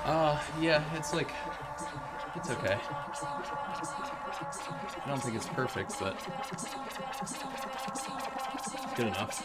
Yeah, it's like, it's okay. I don't think it's perfect, but it's good enough.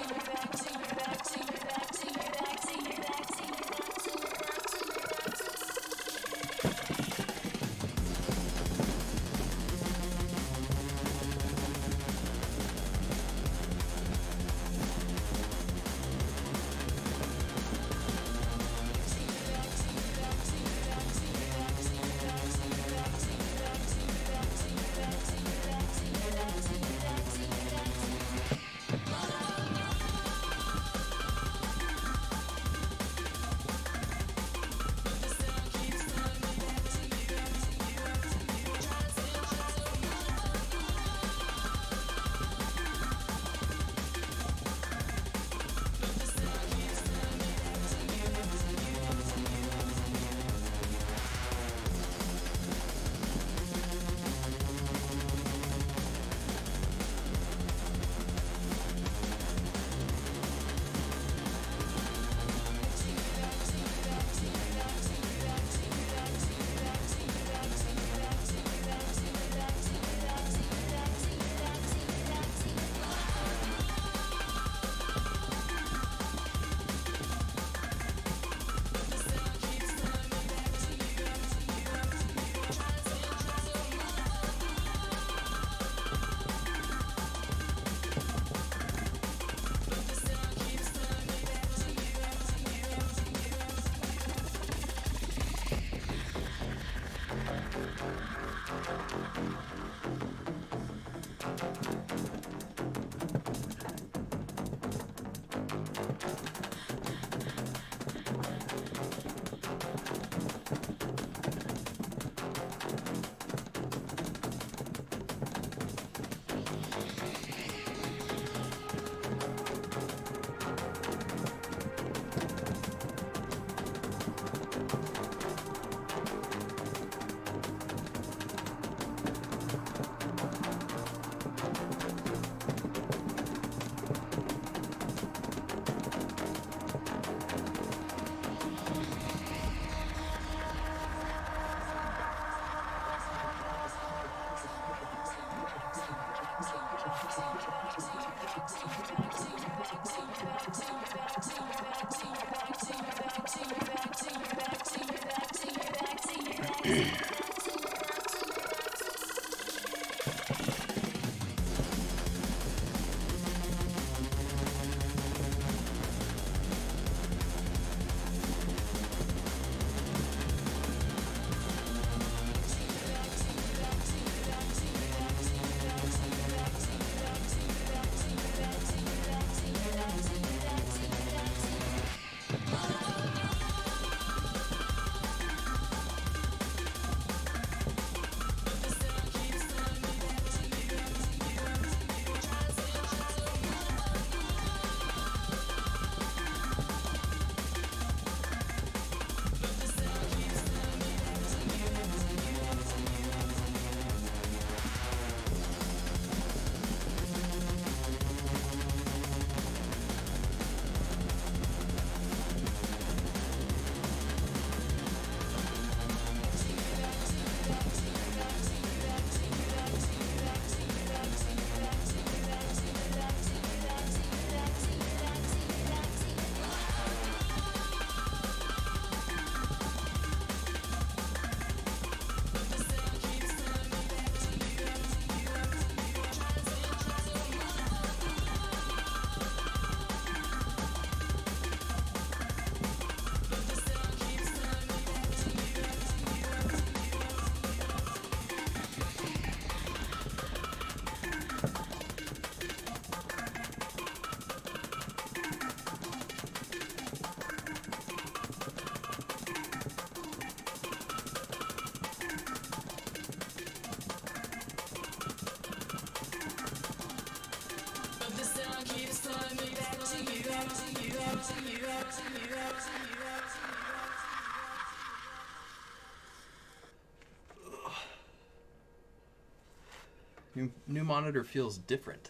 New monitor feels different.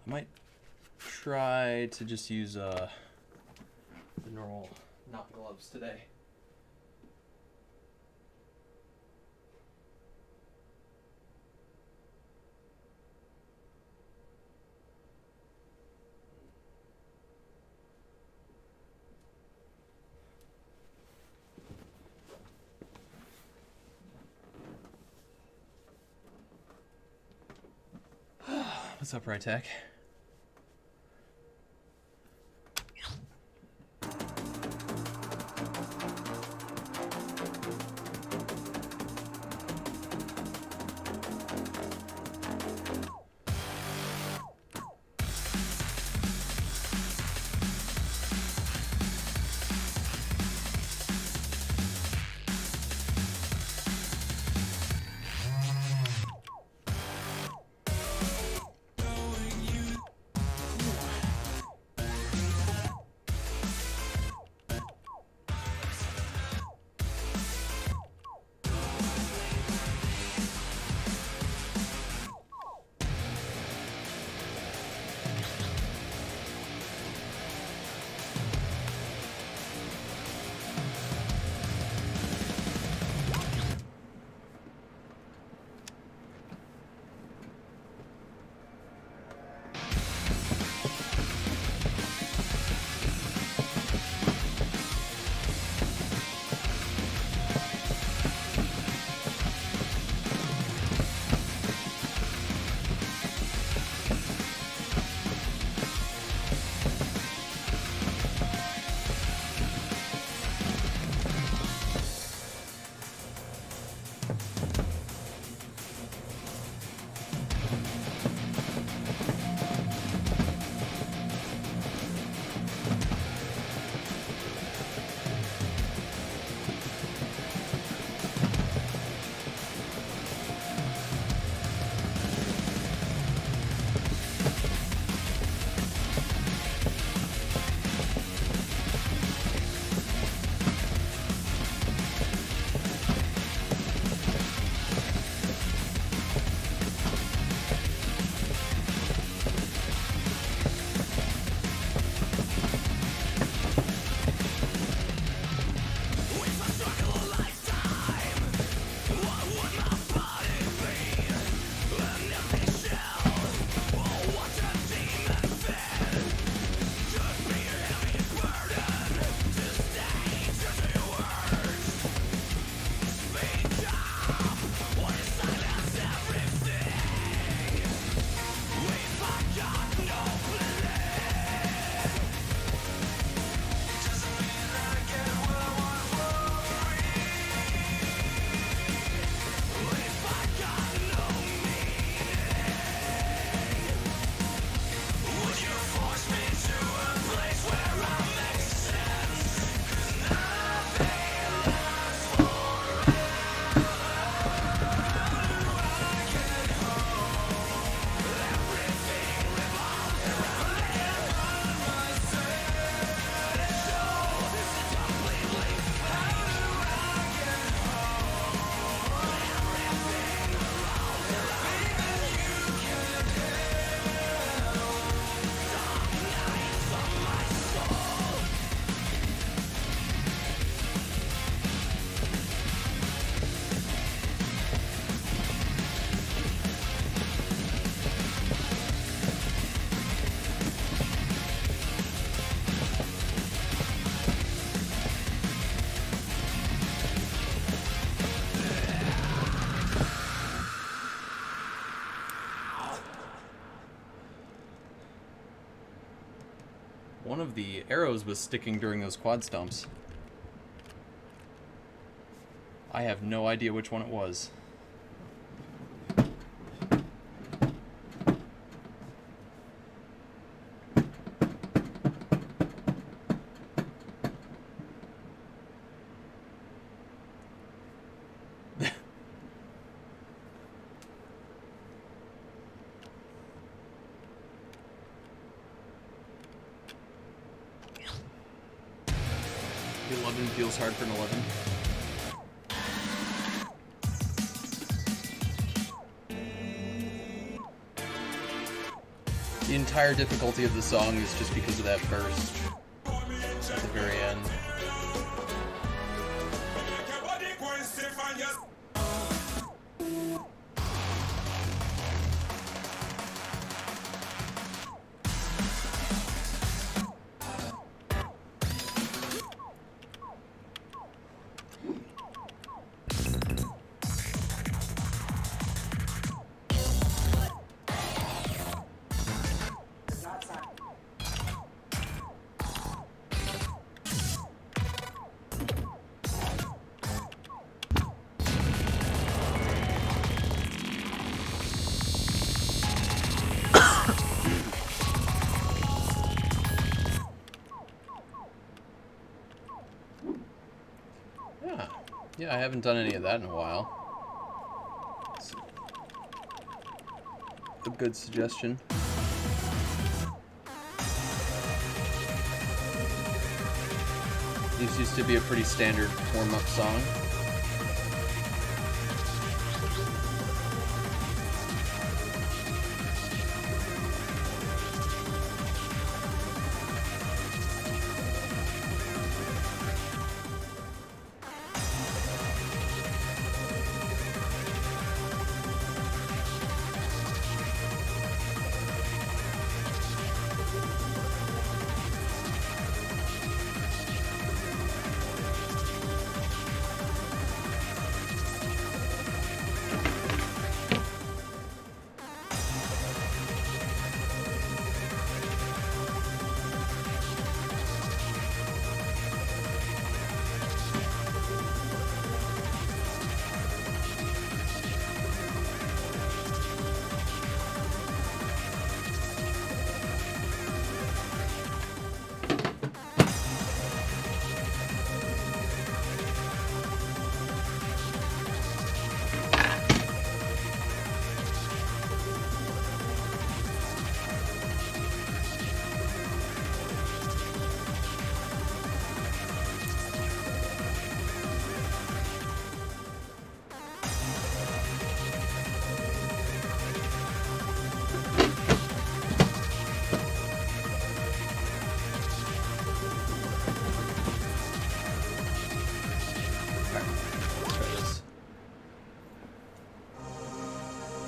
I might try to just use the normal knot gloves today. What's up, Rytech? One of the arrows was sticking during those quad stomps. I have no idea which one it was. The 11 feels hard for an 11. The entire difficulty of the song is just because of that verse at the very end. Yeah, I haven't done any of that in a while. It's a good suggestion. This used to be a pretty standard warm-up song.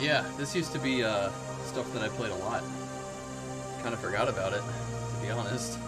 Yeah, this used to be stuff that I played a lot. Kind of forgot about it, to be honest.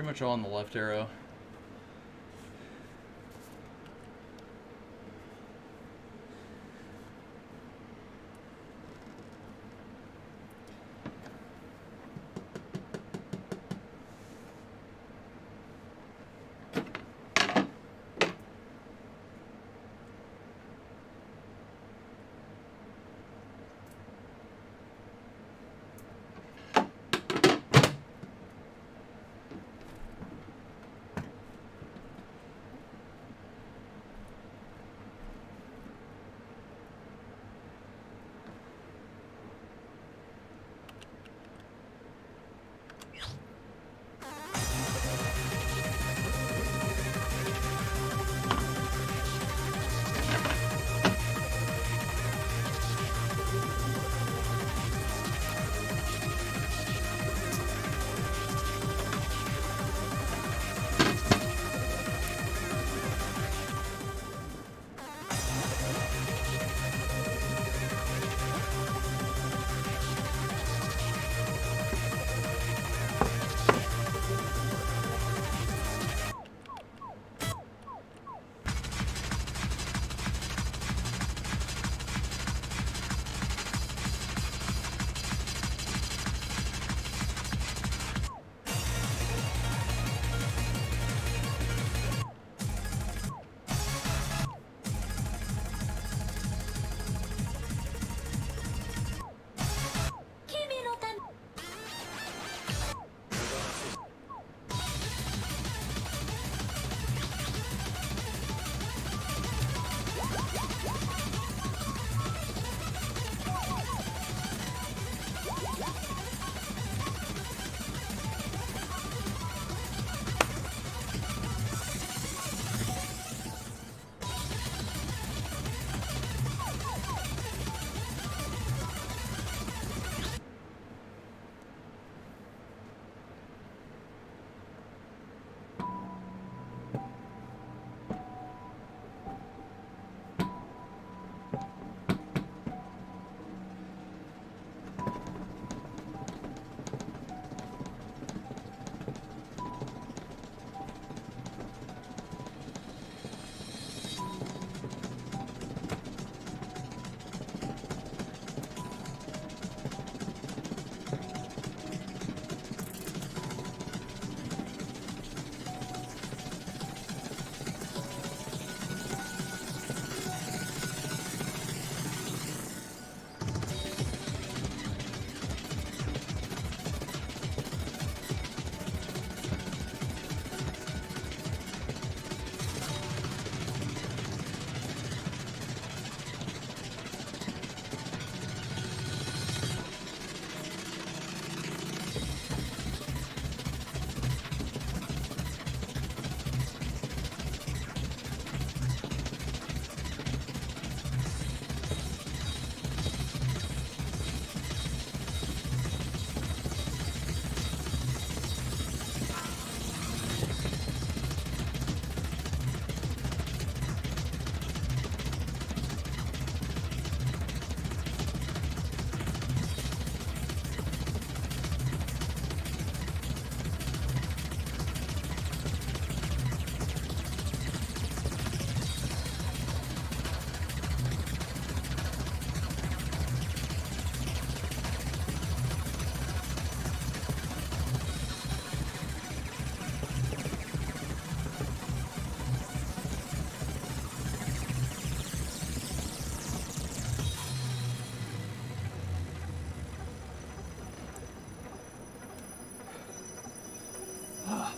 Pretty much all on the left arrow.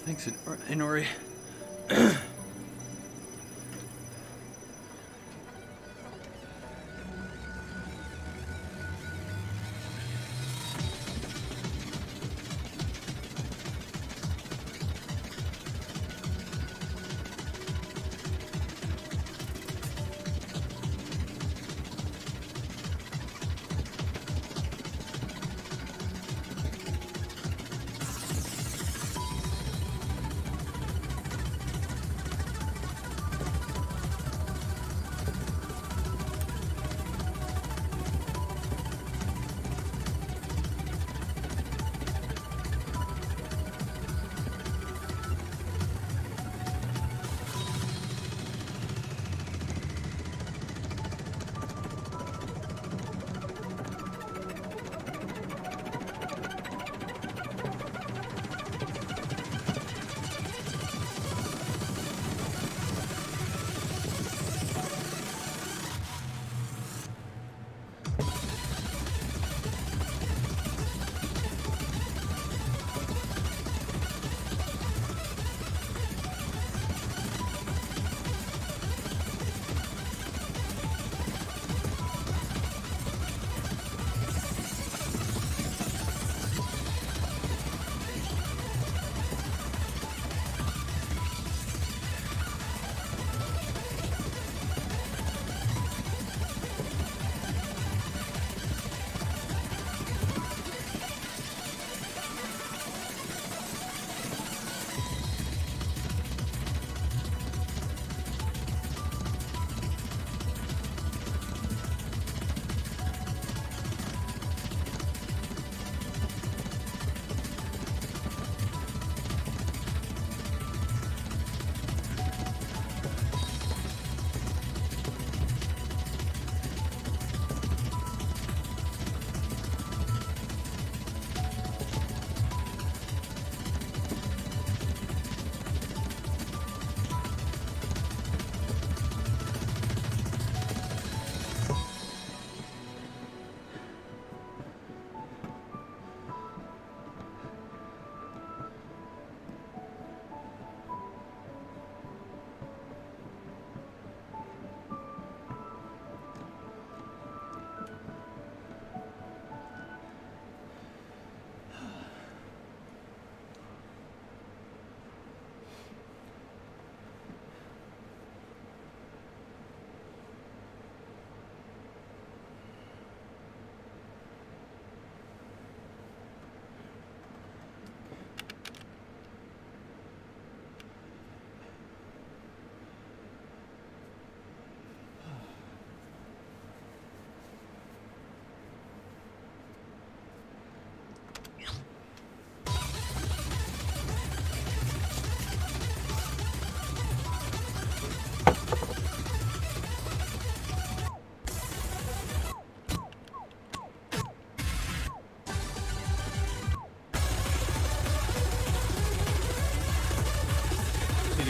Thanks, Inori.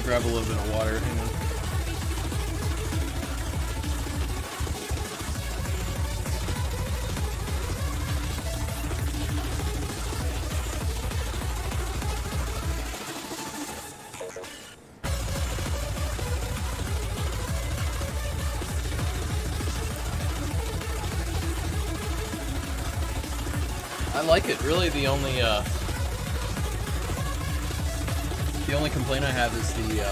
grab a little bit of water. Hang on. I like it. Really, the only complaint I have is the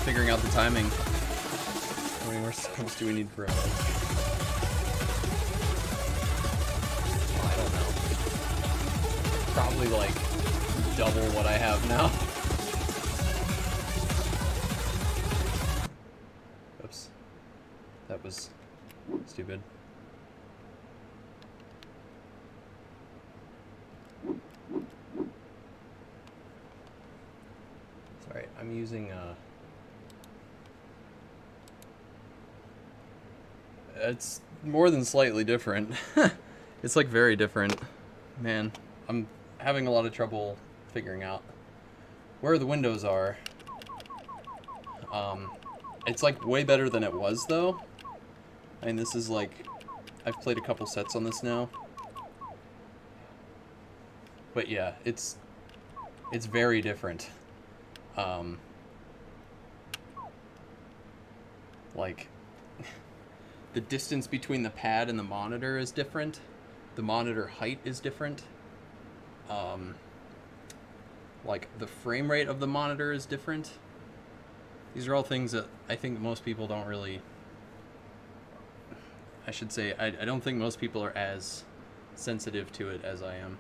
figuring out the timing. How many more songs do we need for a month? I don't know. Probably like double what I have now. Oops. That was stupid. Sorry, I'm using it's more than slightly different. It's like very different. Man, I'm having a lot of trouble figuring out where the windows are. It's like way better than it was though. I mean, this is like, I've played a couple sets on this now. But yeah, it's very different. Like, the distance between the pad and the monitor is different. The monitor height is different. Like, the frame rate of the monitor is different. These are all things that I think most people don't really... I should say, I don't think most people are as sensitive to it as I am.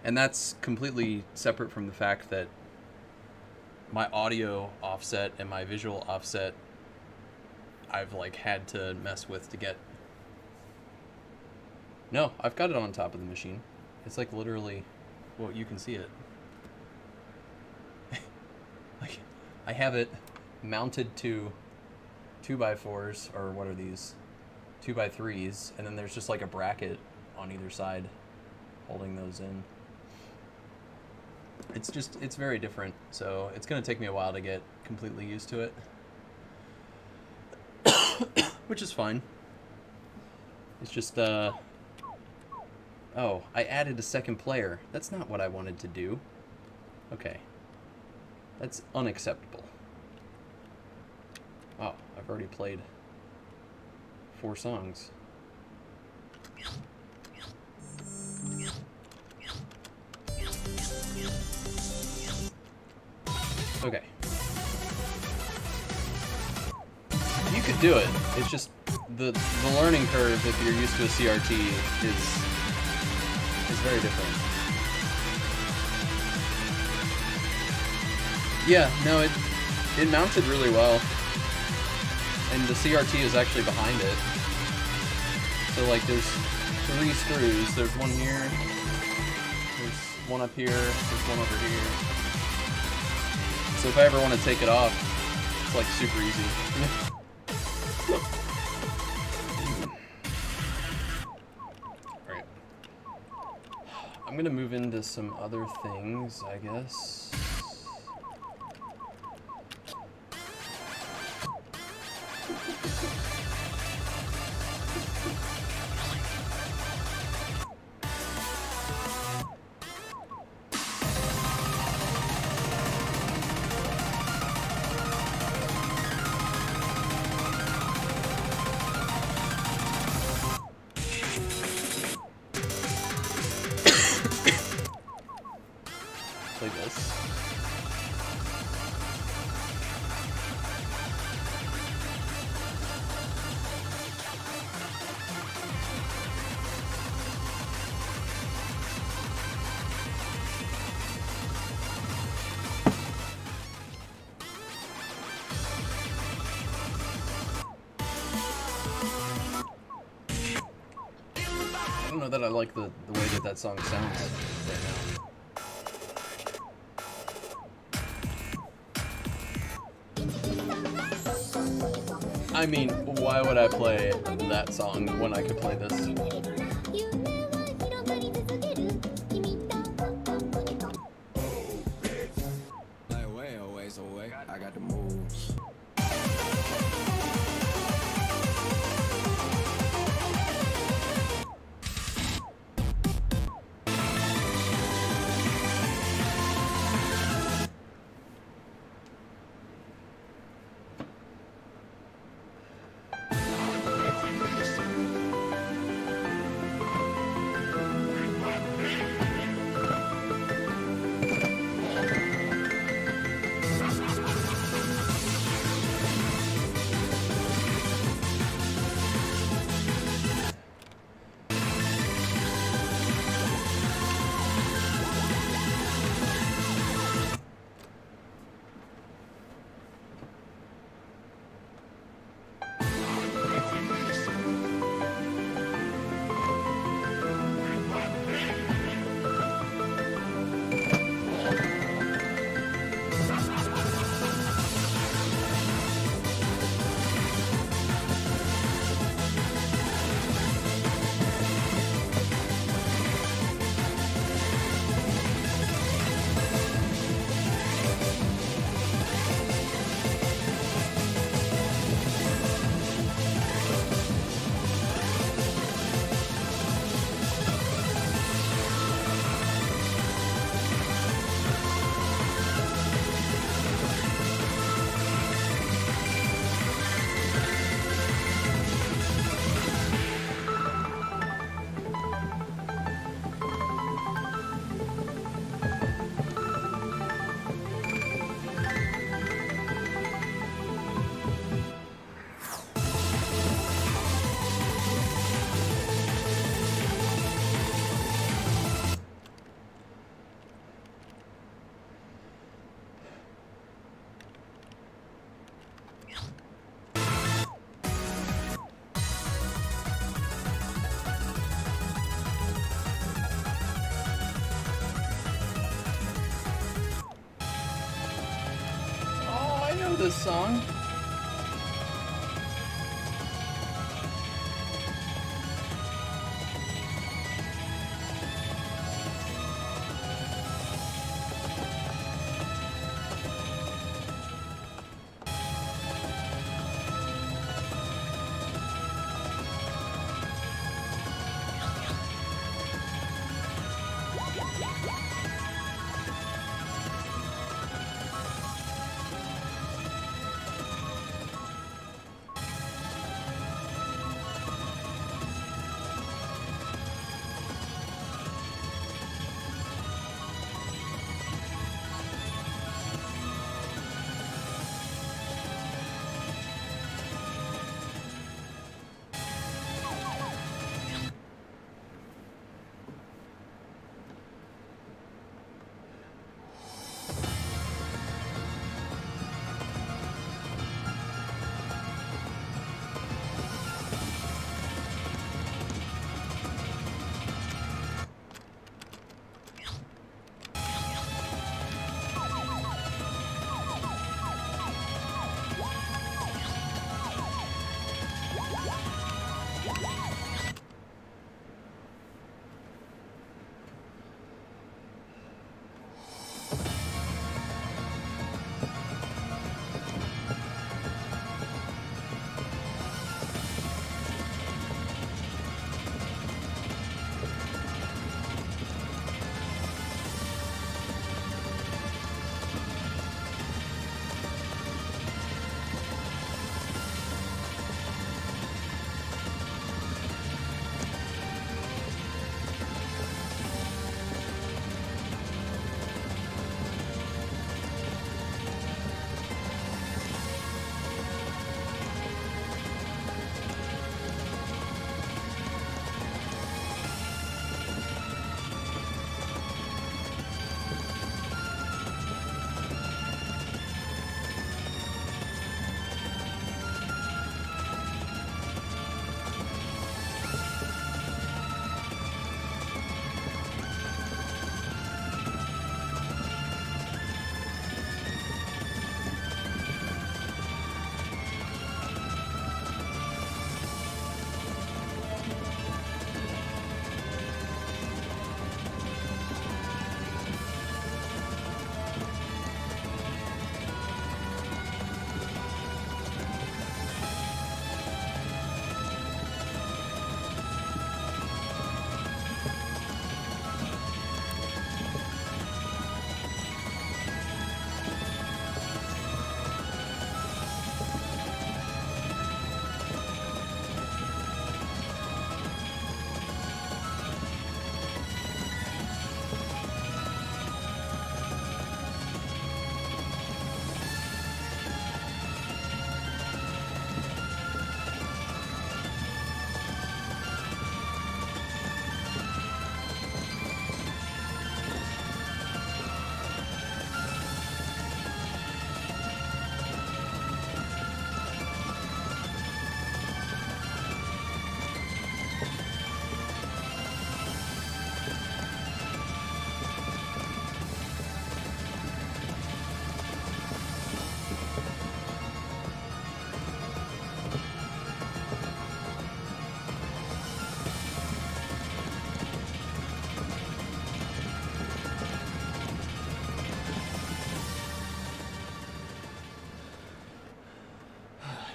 And that's completely separate from the fact that my audio offset and my visual offset I've like had to mess with to get... No, I've got it on top of the machine. It's like literally, well, you can see it. Like, I have it mounted to 2x4s, or what are these? 2x3s, and then there's just like a bracket on either side holding those in. It's very different, so it's going to take me a while to get completely used to it. Which is fine. It's just, oh, I added a second player. That's not what I wanted to do. Okay. That's unacceptable. Oh, I've already played 4 songs. Okay. You could do it. It's just the learning curve if you're used to a CRT is very different. Yeah, no, it mounted really well. And the CRT is actually behind it. So like there's 3 screws. There's one here, there's one up here, there's one over here. So if I ever want to take it off, it's like super easy. Alright. I'm gonna move into some other things, I guess. Play this. I don't know that I like the way that song sounds right now. I mean, why would I play that song when I could play this? this song.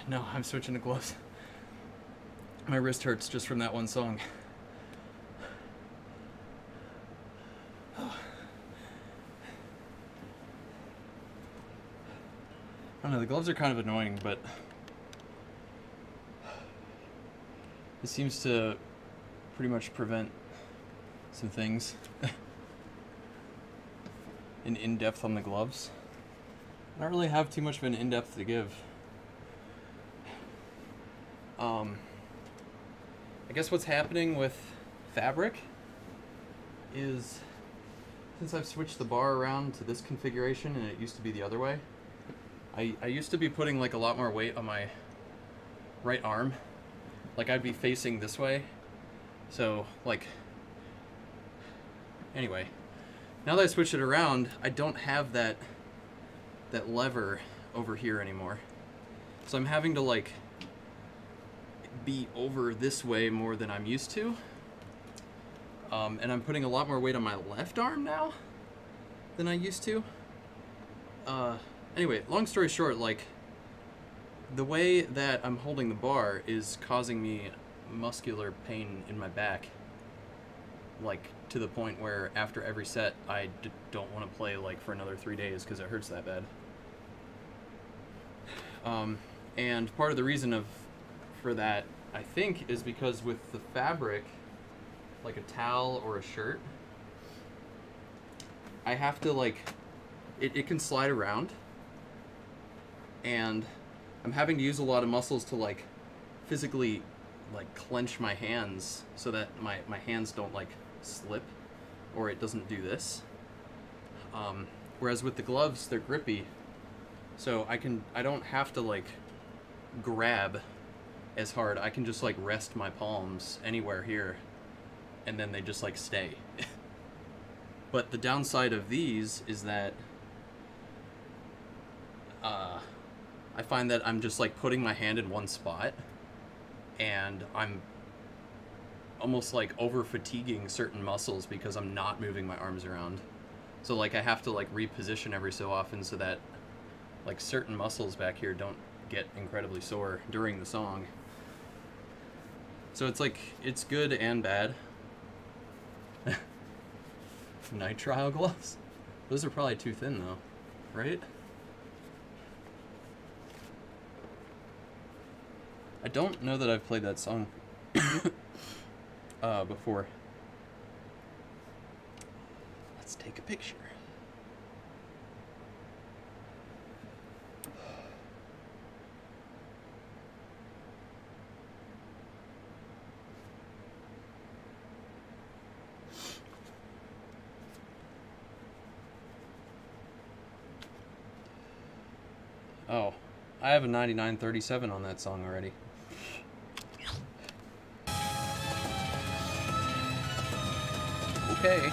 No, I'm switching to gloves. My wrist hurts just from that one song. I don't know, the gloves are kind of annoying, but it seems to pretty much prevent some things. An in-depth on the gloves. I don't really have too much of an in-depth to give. I guess what's happening with fabric is, since I've switched the bar around to this configuration and it used to be the other way, I used to be putting like a lot more weight on my right arm. Like I'd be facing this way. So like, anyway, now that I switched it around, I don't have that lever over here anymore. So I'm having to like be over this way more than I'm used to. And I'm putting a lot more weight on my left arm now than I used to. Anyway, long story short, like, the way that I'm holding the bar is causing me muscular pain in my back. Like, to the point where after every set, I don't want to play, like, for another 3 days because it hurts that bad. And part of the reason for that, I think, is because with the fabric, like a towel or a shirt, I have to, like, it can slide around, and I'm having to use a lot of muscles to, like, physically, like, clench my hands so that my hands don't, like, slip, or it doesn't do this. Whereas with the gloves, they're grippy, so I don't have to, like, grab as hard. I can just, like, rest my palms anywhere here, and then they just, like, stay. But the downside of these is that I find that I'm just, like, putting my hand in one spot, and I'm almost, like, over-fatiguing certain muscles because I'm not moving my arms around. So, like, I have to, like, reposition every so often so that, like, certain muscles back here don't get incredibly sore during the song. So it's, like, it's good and bad. Nitrile gloves? Those are probably too thin, though, right? I don't know that I've played that song before. Let's take a picture. Oh, I have a 9937 on that song already. Okay.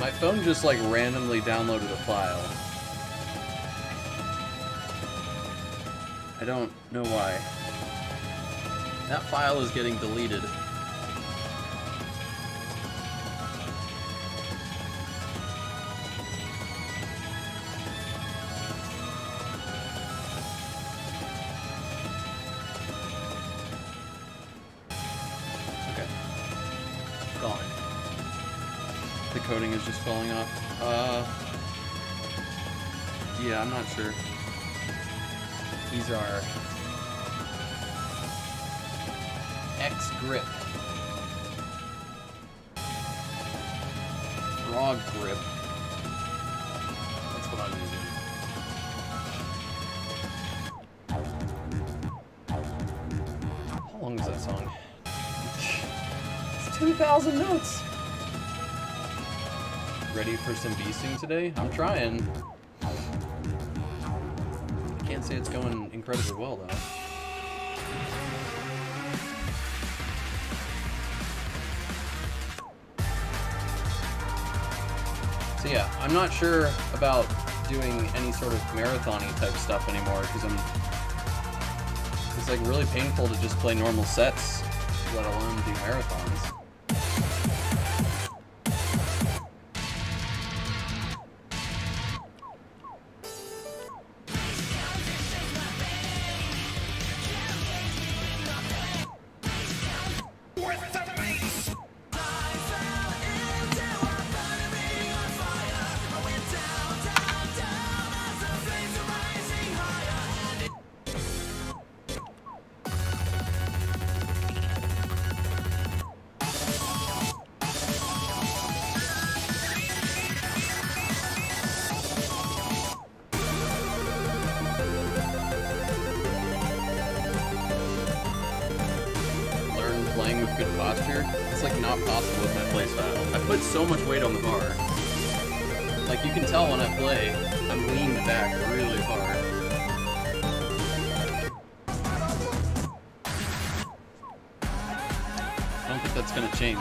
My phone just, like, randomly downloaded a file. I don't know why. That file is getting deleted. Okay. Gone. The coding is just falling off. Yeah, I'm not sure. These are X grip, frog grip. That's what I'm using. How long is that song? It's 2,000 notes. Ready for some beasting today? I'm trying. Can't say it's going incredibly well, though. So yeah, I'm not sure about doing any sort of marathon-y type stuff anymore, because it's like really painful to just play normal sets, let alone do marathons. posture, it's like not possible with my playstyle. I put so much weight on the bar. Like you can tell when I play, I'm leaned back really far. I don't think that's gonna change.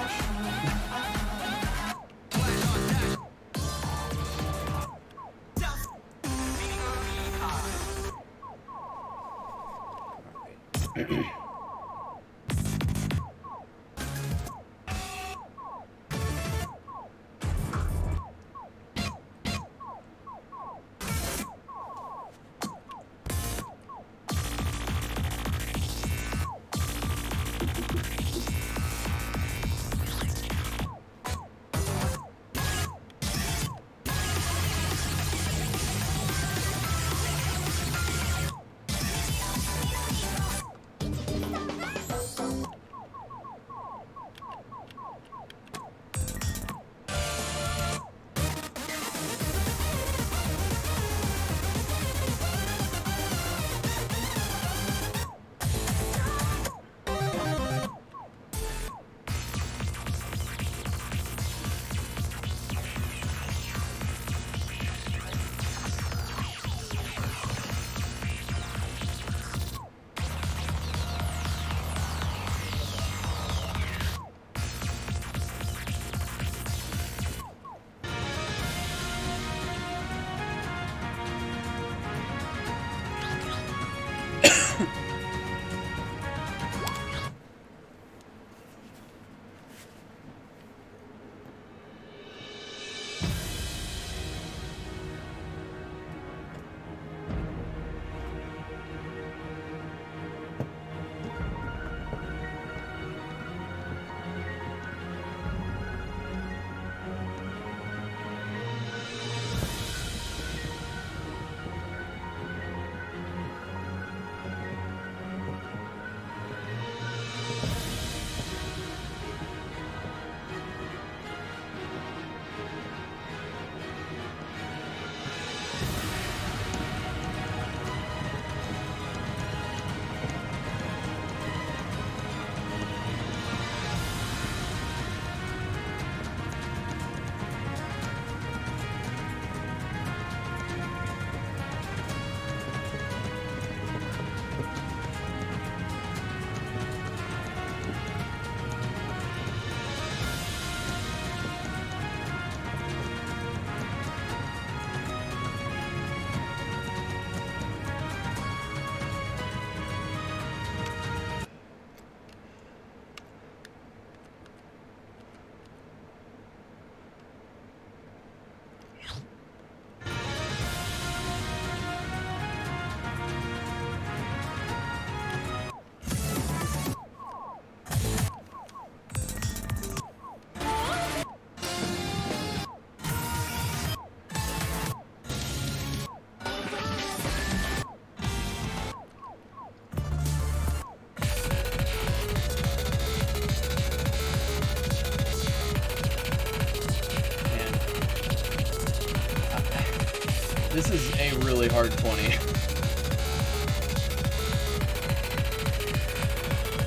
This is a really hard 20.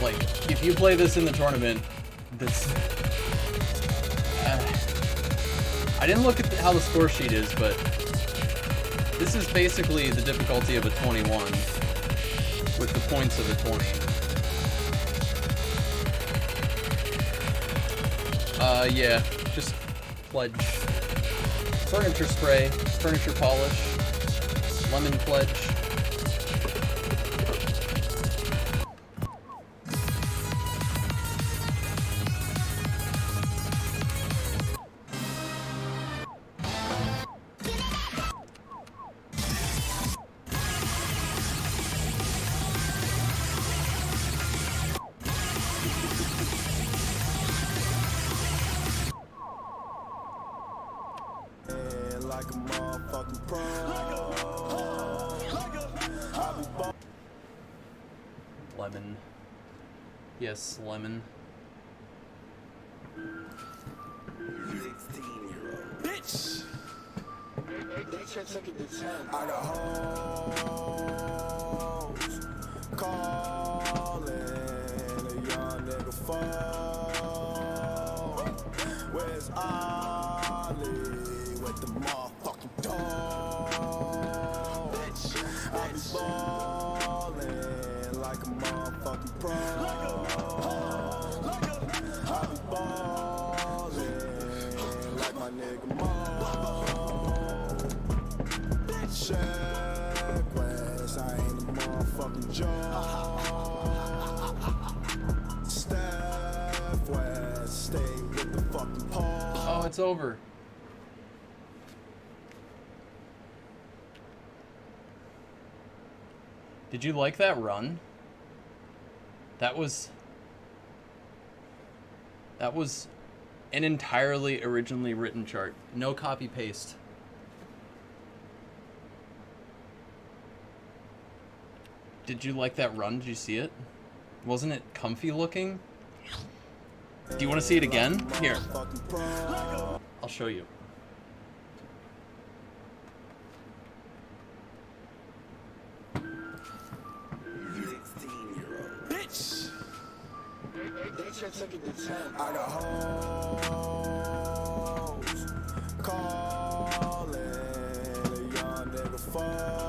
Like, if you play this in the tournament, this... I didn't look at how the score sheet is, but this is basically the difficulty of a 21 with the points of a 20. Yeah, just pledge. Furniture spray, furniture polish, lemon pledge. Lemon. Yes, lemon. Bitch! I got hoes calling a young nigga fuck. Ollie with the motherfucking dog. I be ballin' like a motherfucking pro. I be ballin' like my nigga Mo. Check West, I ain't a motherfucking joke. Steph West, stay with the fucking pole. Oh, it's over. Did you like that run? That was an entirely originally written chart. No copy paste. Did you like that run? Did you see it? Wasn't it comfy looking? Do you want to see it again? Here. I'll show you. Bitch. I got hoes calling a young nigga phone.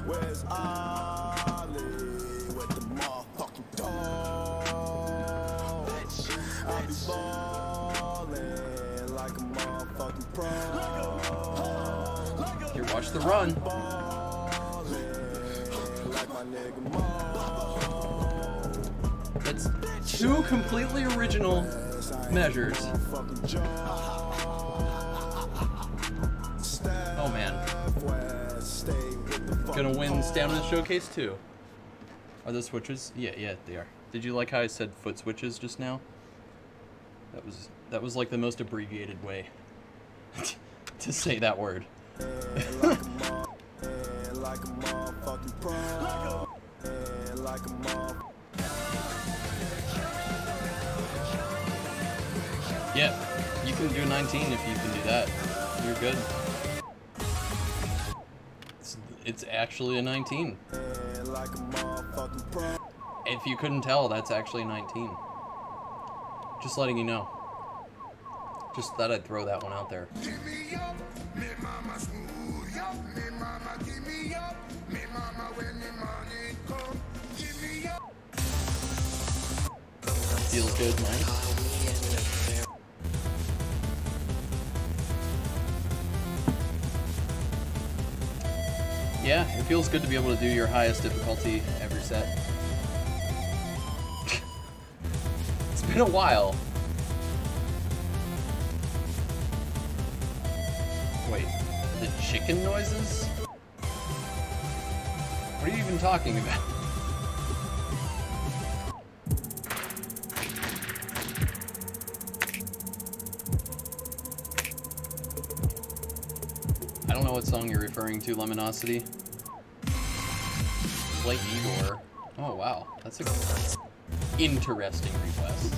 Where's Ollie with the motherfucking dog? I be ballin' like a motherfucking pro. Here, watch the run. Like my nigga Mo. That's two completely original measures. Oh man. Gonna win Stamina Showcase too. Are those switches? Yeah, they are. Did you like how I said foot switches just now? That was like the most abbreviated way to say that word. Yeah, you can do 19 if you can do that. You're good. It's actually a 19. If you couldn't tell, that's actually a 19. Just letting you know. Just thought I'd throw that one out there. Feels good, man. Yeah, it feels good to be able to do your highest difficulty every set. It's been a while. Wait, the chicken noises? What are you even talking about? I don't know what song you're referring to, Lemonosity. Like Igor. Oh wow, that's an interesting request.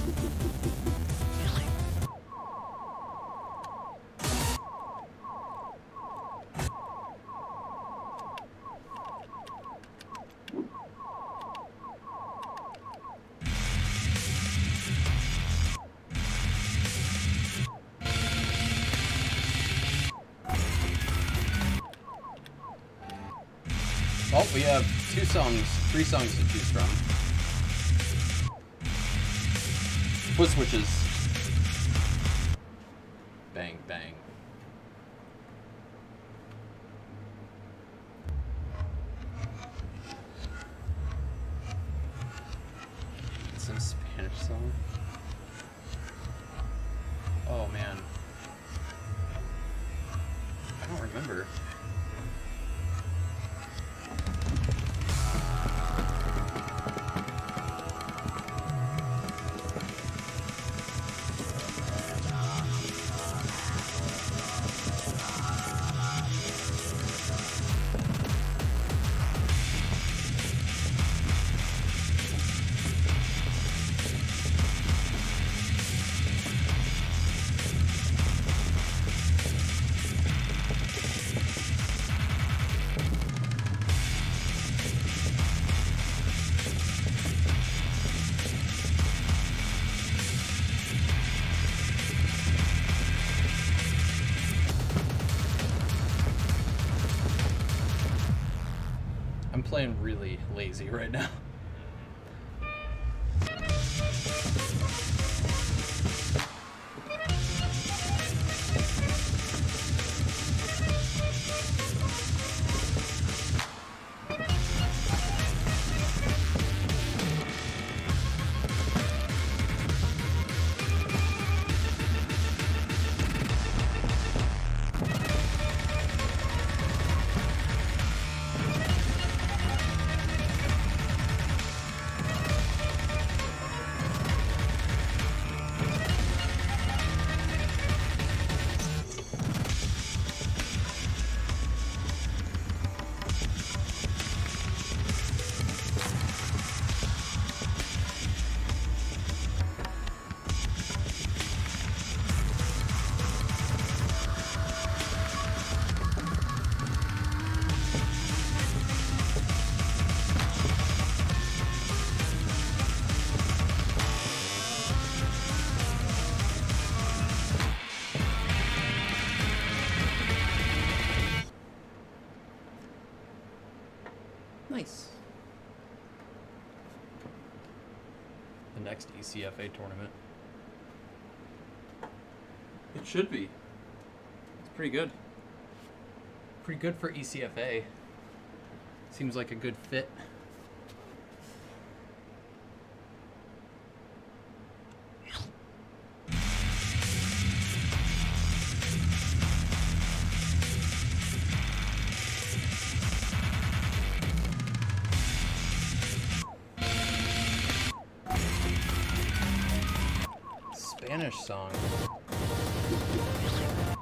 Oh, we have three songs to choose from. Foot switches. Bang, bang. Some Spanish song. Oh man. I don't remember. I'm playing really lazy right now. Nice. The next ECFA tournament. It should be. It's pretty good. Pretty good for ECFA. Seems like a good fit. Spanish song.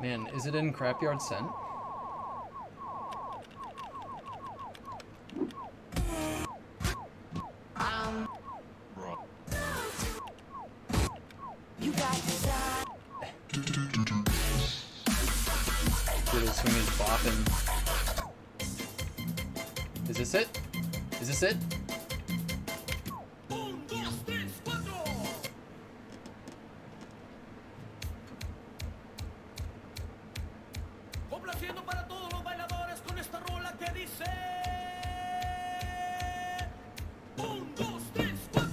Man, is it in Crapyard Scent? Little swing is bopping. Is this it? Is this it? Complaciendo para todos los bailadores con esta rola que dice 1, 2, 3, 4.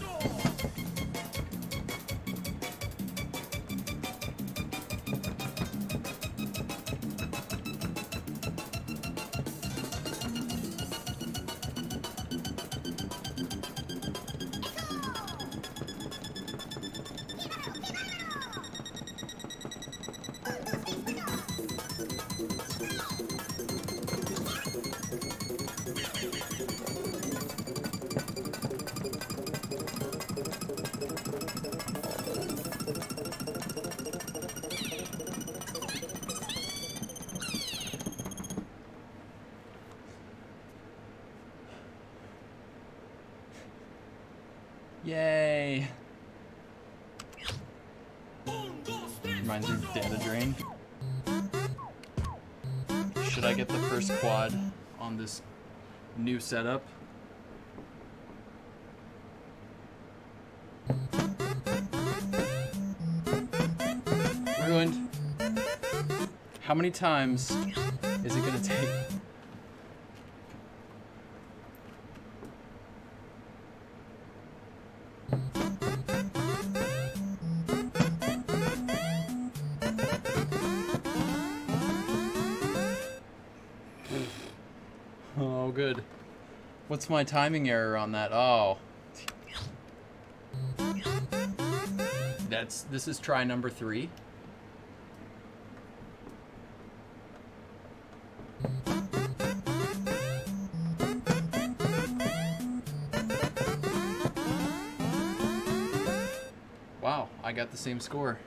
Yay! Reminds me of Data Drain. Should I get the first quad on this new setup? Ruined. How many times is it gonna take? Oh, good. What's my timing error on that? Oh. This is try number 3. Wow, I got the same score.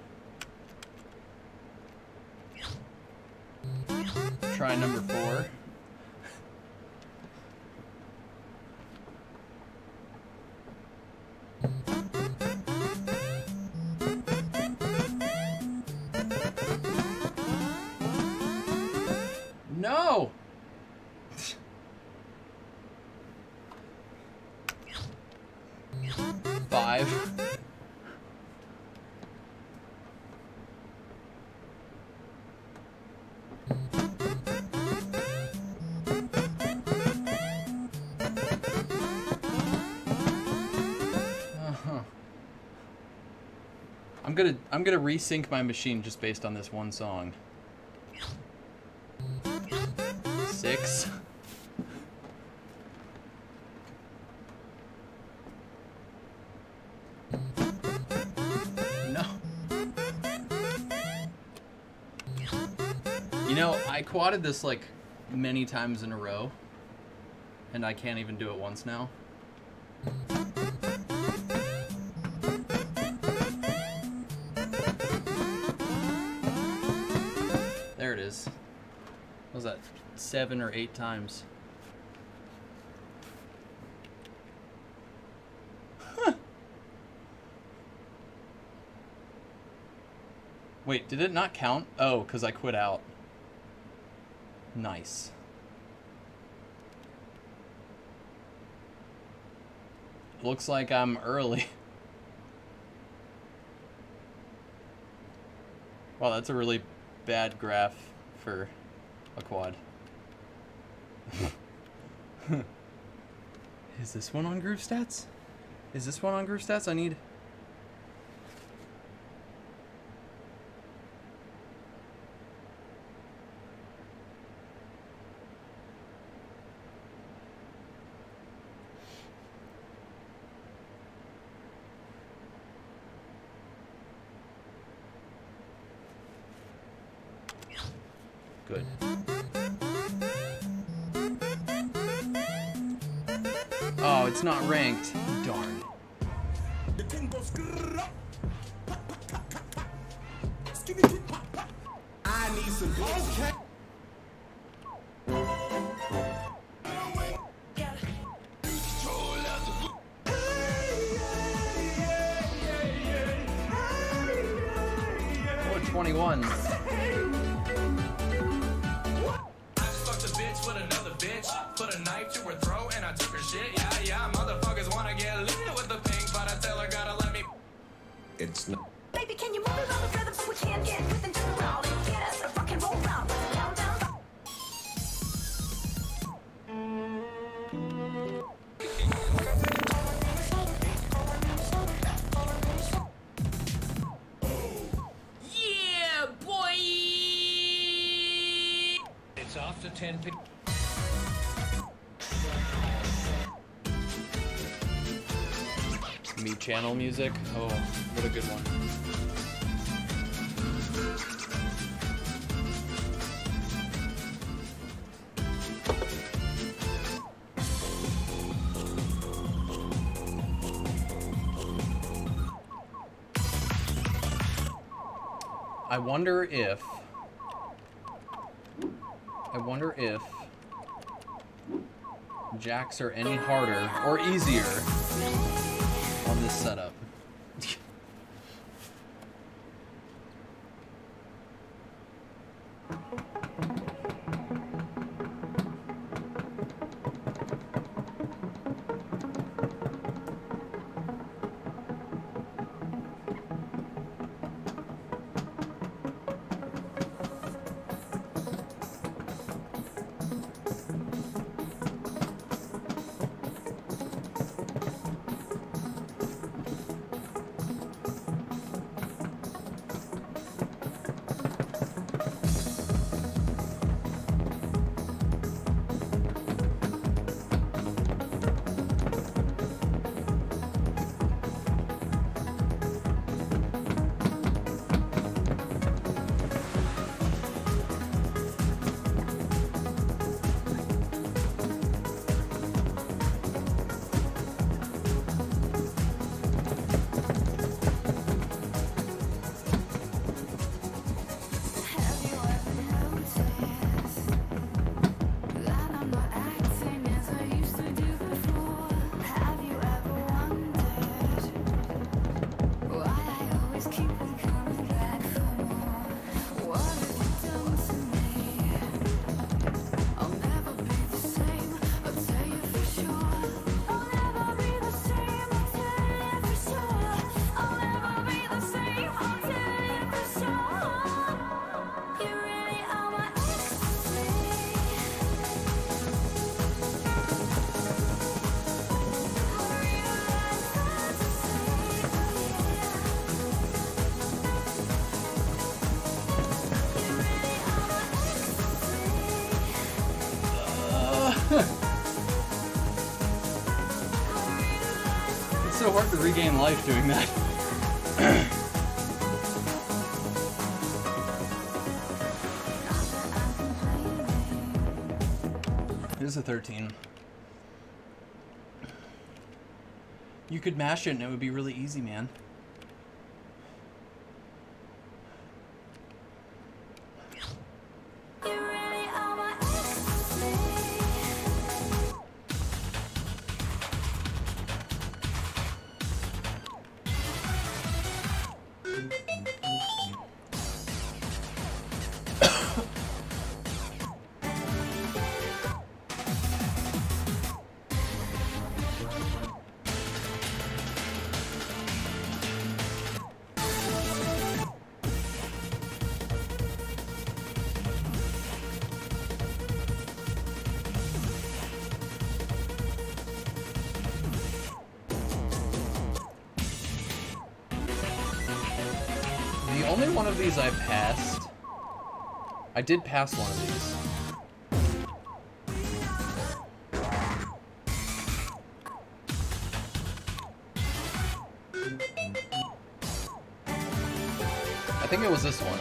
Try number 4. No! Five. gonna resync my machine just based on this one song. 6. No. You know, I quadded this like many times in a row, and I can't even do it once now. There it is. What was that? 7 or 8 times. Huh. Wait, did it not count? Oh, because I quit out. Nice. Looks like I'm early. Wow, that's a really bad graph for a quad. Is this one on Groove Stats? Is this one on Groove Stats? I need... Good. Oh, it's not ranked. Darn. The thing goes grrrr. I need some okay. Oh, 21. Fucked a bitch with another bitch. Put a knife to her throat and I took her shit. Yeah, yeah, motherfuckers wanna get lit with the pink, but I tell her gotta let me. It's not. Baby, can you move it on the rhythm so we can get with and turn around and get us a rock and roll round? Down, down, down. Yeah, boy! It's off to 10 p. Me channel music. Oh, what a good one. I wonder if jacks are any harder or easier on this setup. It's so hard to regain life doing that. It is a 13. You could mash it and it would be really easy, man. The only one of these I passed. I did pass one of these. I think it was this one.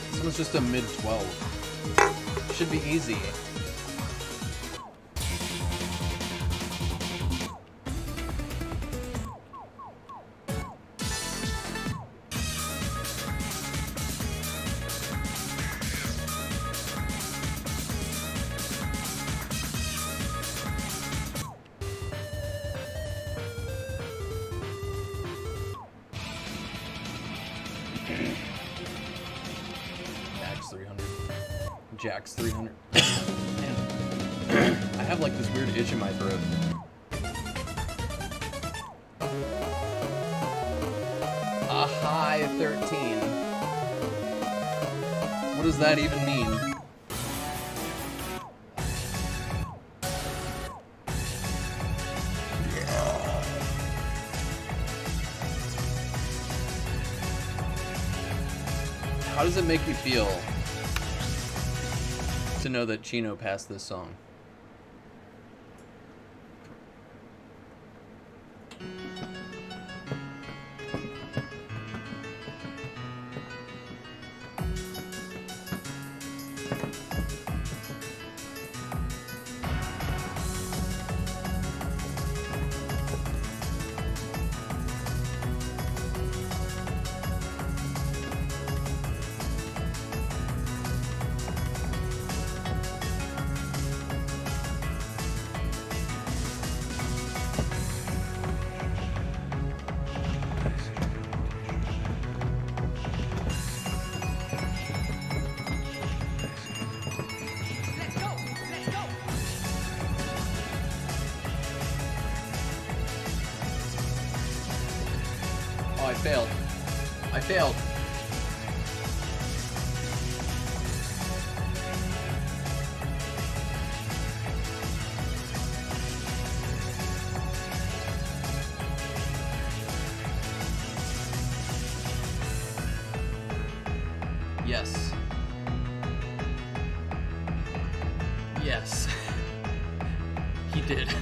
This one's just a mid 12. Should be easy. Jack's 300. Man. I have like this weird itch in my throat. A high 13. What does that even mean? How does it make you feel to know that Chino passed this song? I failed. Yes. Yes. He did.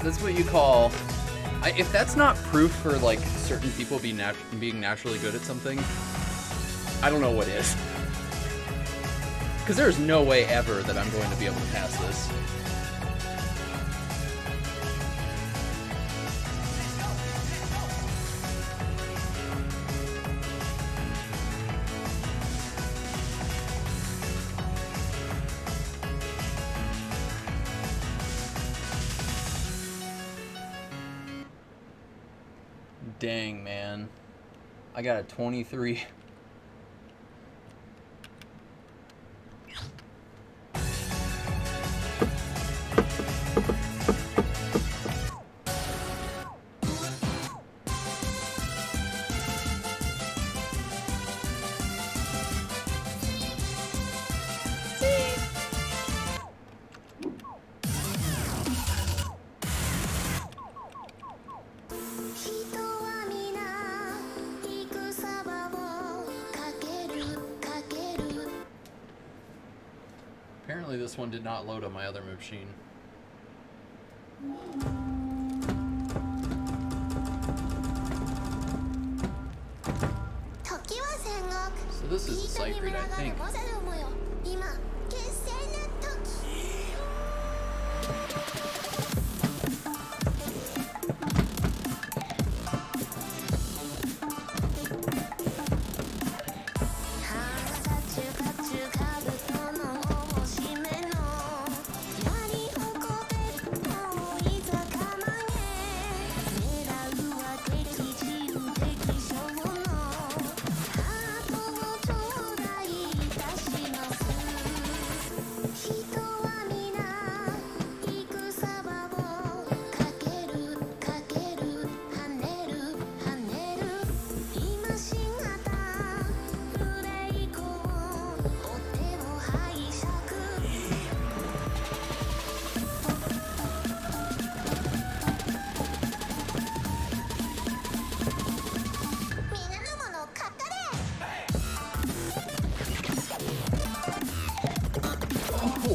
That's what you call. If that's not proof for like certain people being naturally good at something, I don't know what is. Because there's no way ever that I'm going to be able to pass this. Dang, man. I got a 23. Apparently this one did not load on my other machine. So this is a sacred, I think.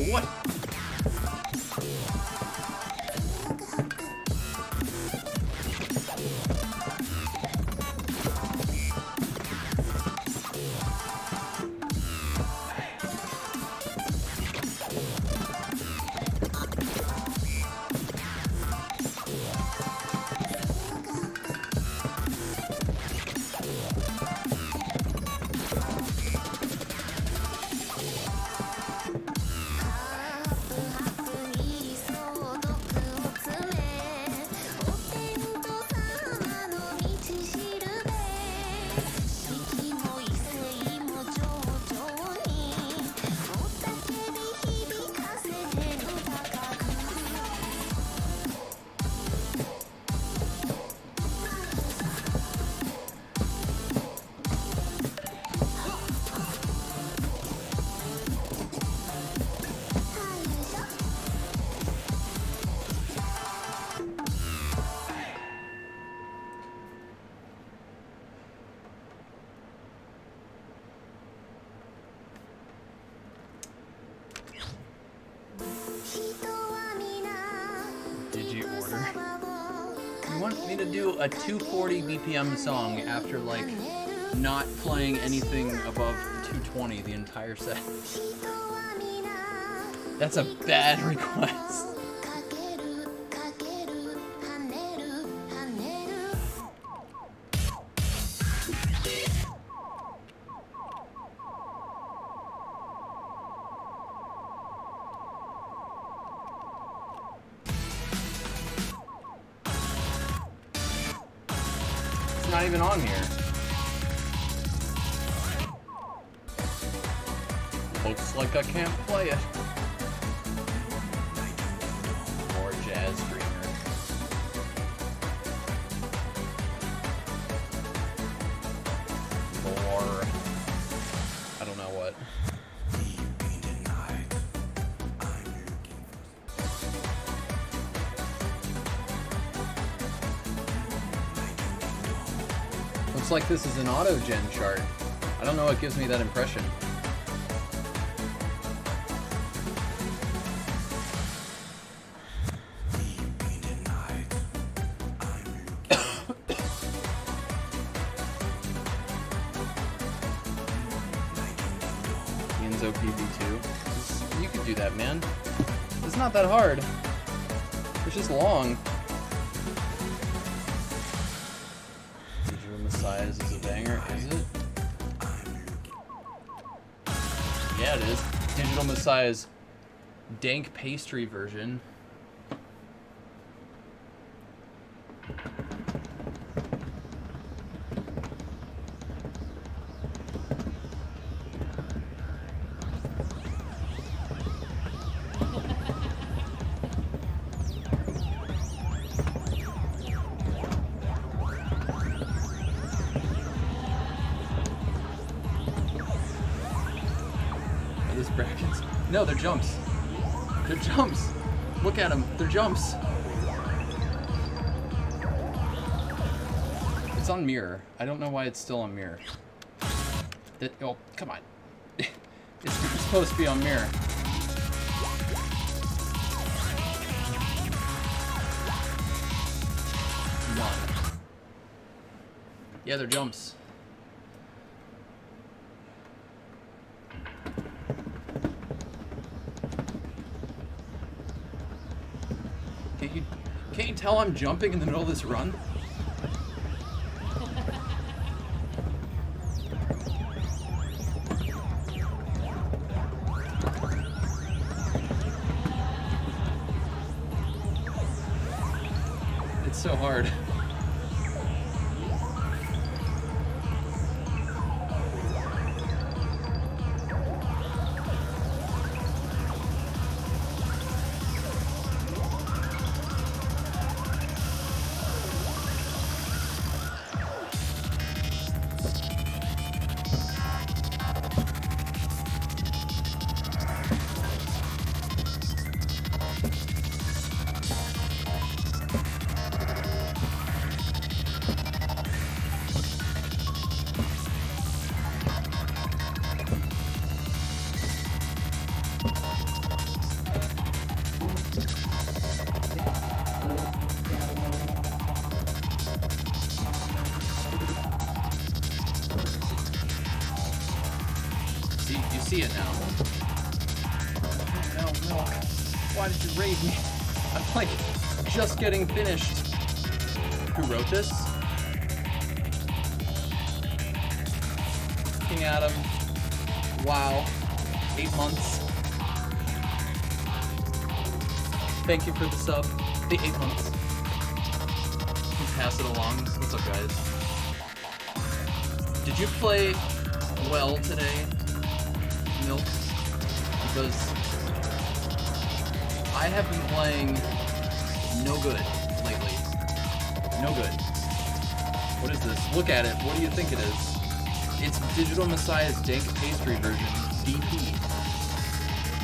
What? Me to do a 240 BPM song after like not playing anything above 220 the entire set. That's a bad request. Not even on here. Looks like I can't play it. More Jazz Dreamer. More... I don't know what. Looks like this is an auto-gen chart. I don't know what gives me that impression. Enzo PV2. You could do that, man. It's not that hard. It's just long. Messiahs is a banger, is it? Yeah, it is. Digital Messiah's dank pastry version. Brackets. No, they're jumps. They're jumps. Look at them. They're jumps. It's on mirror. I don't know why it's still on mirror. Oh, come on. It's supposed to be on mirror. Come on. Yeah, they're jumps. Can't you tell I'm jumping in the middle of this run? It's so hard. See it now. No. Why did you raid me? I'm like just getting finished. Who wrote this? King Adam. Wow. 8 months. Thank you for the sub. The 8 months. Just pass it along. What's up, guys? Did you play well today? Milk, because I have been playing no good lately. No good. What is this? Look at it. What do you think it is? It's Digital Messiah's Dank Pastry version, DP.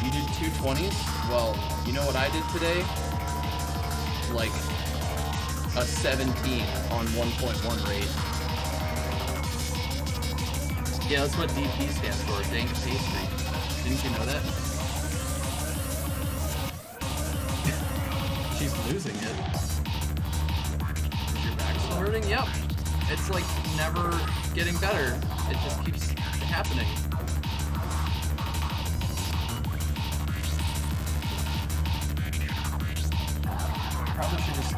You did 220s? Well, you know what I did today? Like a 17 on 1.1 rate. Yeah, that's what DP stands for, Dank Pastry. Didn't you know that? She's losing it. Is your back still hurting? Yep. It's like never getting better. It just keeps happening. Probably should just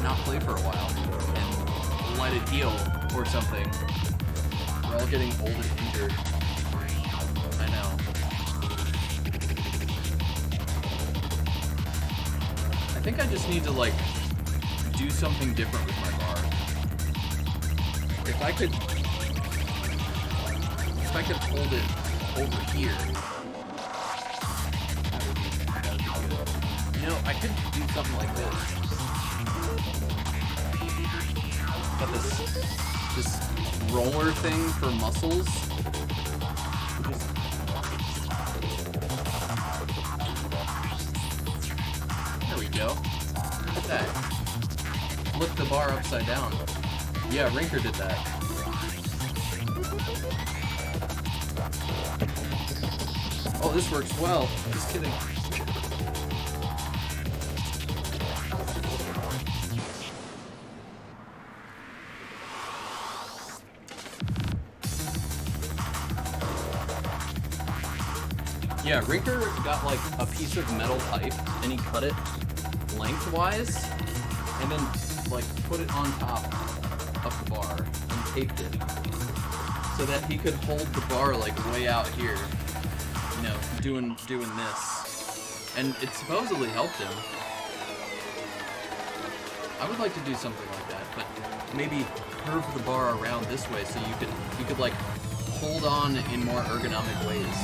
not play for a while and let it heal or something. We're all getting old and injured. I know. I think I just need to, like, do something different with my bar. If I could hold it over here, that would be good. You know, I could do something like this. Got this roller thing for muscles. There we go. Look at that. Flip the bar upside down. Yeah, Rinker did that. Oh, this works well. Just kidding. Yeah, Rinker got like a piece of metal pipe and he cut it lengthwise and then like put it on top of the bar and taped it so that he could hold the bar like way out here, you know, doing this. And it supposedly helped him. I would like to do something like that, but maybe curve the bar around this way so you could like hold on in more ergonomic ways.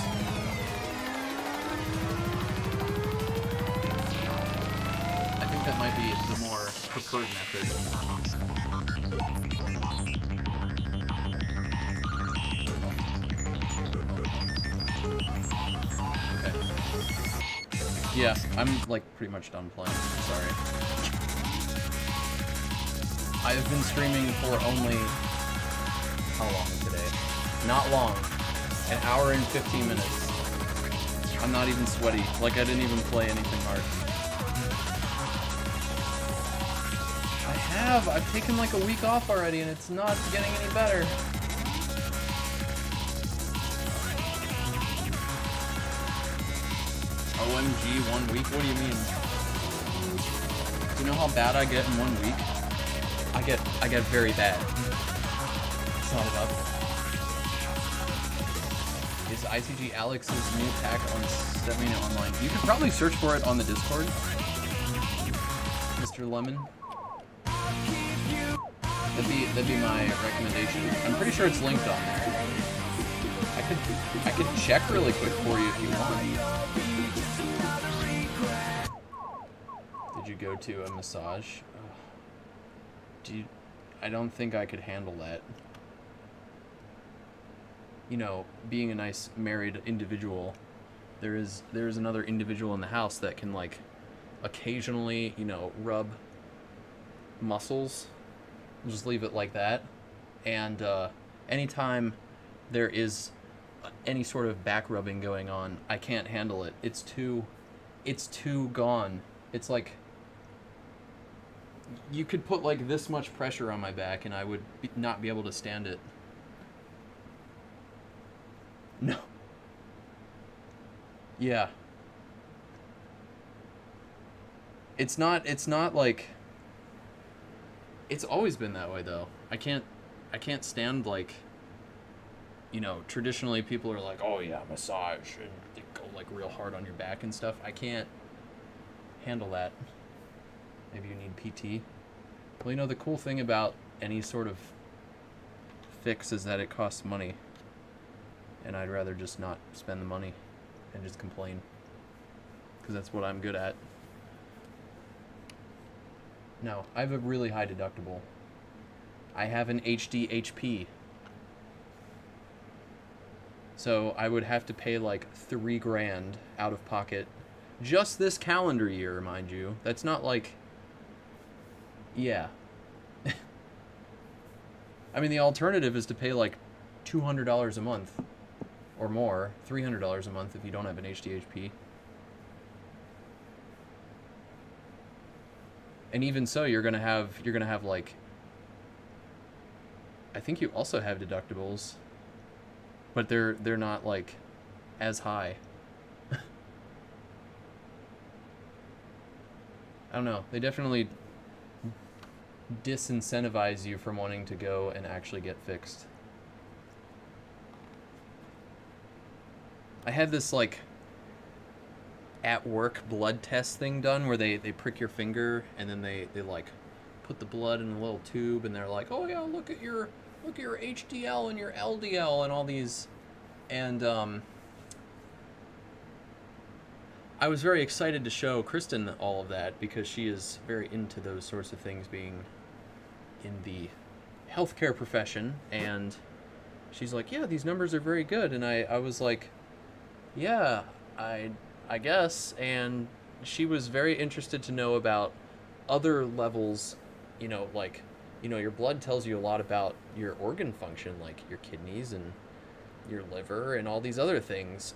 That might be the more preferred method. Okay. Yeah, I'm like pretty much done playing. Sorry. I have been streaming for only how long today? Not long. An hour and 15 minutes. I'm not even sweaty. Like I didn't even play anything hard. have. I've taken like a week off already and it's not getting any better. OMG, 1 week? What do you mean? Do you know how bad I get in 1 week? I get very bad. It's not enough. Is ICG Alex's new pack on Stamina Online? You could probably search for it on the Discord, Mr. Lemon. That'd be my recommendation. I'm pretty sure it's linked on there. I could check really quick for you if you want. Did you go to a massage? I don't think I could handle that. You know, being a nice married individual, there is another individual in the house that can like occasionally, you know, rub muscles. We'll just leave it like that. And anytime there is any sort of back rubbing going on, I can't handle it. It's too gone. It's like you could put like this much pressure on my back and I would not be able to stand it. No. Yeah. It's not like, it's always been that way though. I can't stand like, you know, traditionally people are like, oh yeah, massage, and they go like real hard on your back and stuff. I can't handle that. Maybe you need PT. Well, you know, the cool thing about any sort of fix is that it costs money. And I'd rather just not spend the money and just complain. Because that's what I'm good at. No, I have a really high deductible. I have an HD HP. So I would have to pay like $3 grand out of pocket. Just this calendar year, mind you. That's not like... Yeah. I mean, the alternative is to pay like $200 a month. Or more, $300 a month if you don't have an HDHP. And even so, you're gonna have like, I think you also have deductibles, but they're not like as high. I don't know. They definitely disincentivize you from wanting to go and actually get fixed. I had this like at work blood test thing done where they prick your finger and then they like put the blood in a little tube and they're like, oh yeah, look at your HDL and your LDL and all these, and I was very excited to show Kristen all of that because she is very into those sorts of things, being in the healthcare profession, and she's like, yeah, these numbers are very good, and I was like, yeah, I guess. And she was very interested to know about other levels, you know, like, you know, your blood tells you a lot about your organ function, like your kidneys and your liver and all these other things,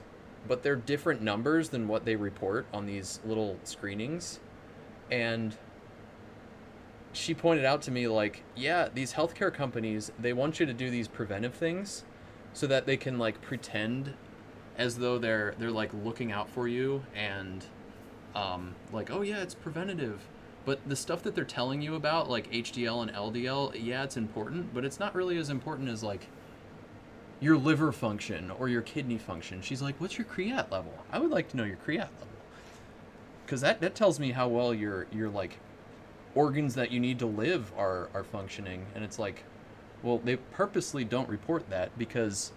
but they're different numbers than what they report on these little screenings. And she pointed out to me, like, yeah, these healthcare companies, they want you to do these preventive things so that they can like pretend as though they're like looking out for you and like, oh yeah, it's preventative. But the stuff that they're telling you about, like HDL and LDL, yeah, it's important, but it's not really as important as like your liver function or your kidney function. She's like, what's your creat level? I would like to know your creat level, because that tells me how well your like organs that you need to live are functioning. And it's like, well, they purposely don't report that because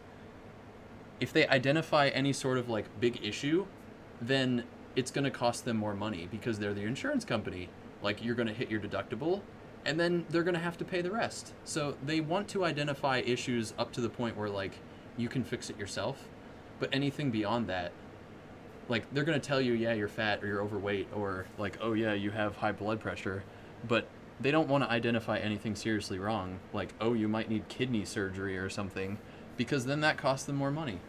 if they identify any sort of like big issue, then it's going to cost them more money because they're the insurance company. Like, you're going to hit your deductible and then they're going to have to pay the rest. So they want to identify issues up to the point where like you can fix it yourself, but anything beyond that, like, they're going to tell you, yeah, you're fat or you're overweight, or like, oh yeah, you have high blood pressure, but they don't want to identify anything seriously wrong, like, oh, you might need kidney surgery or something, because then that costs them more money.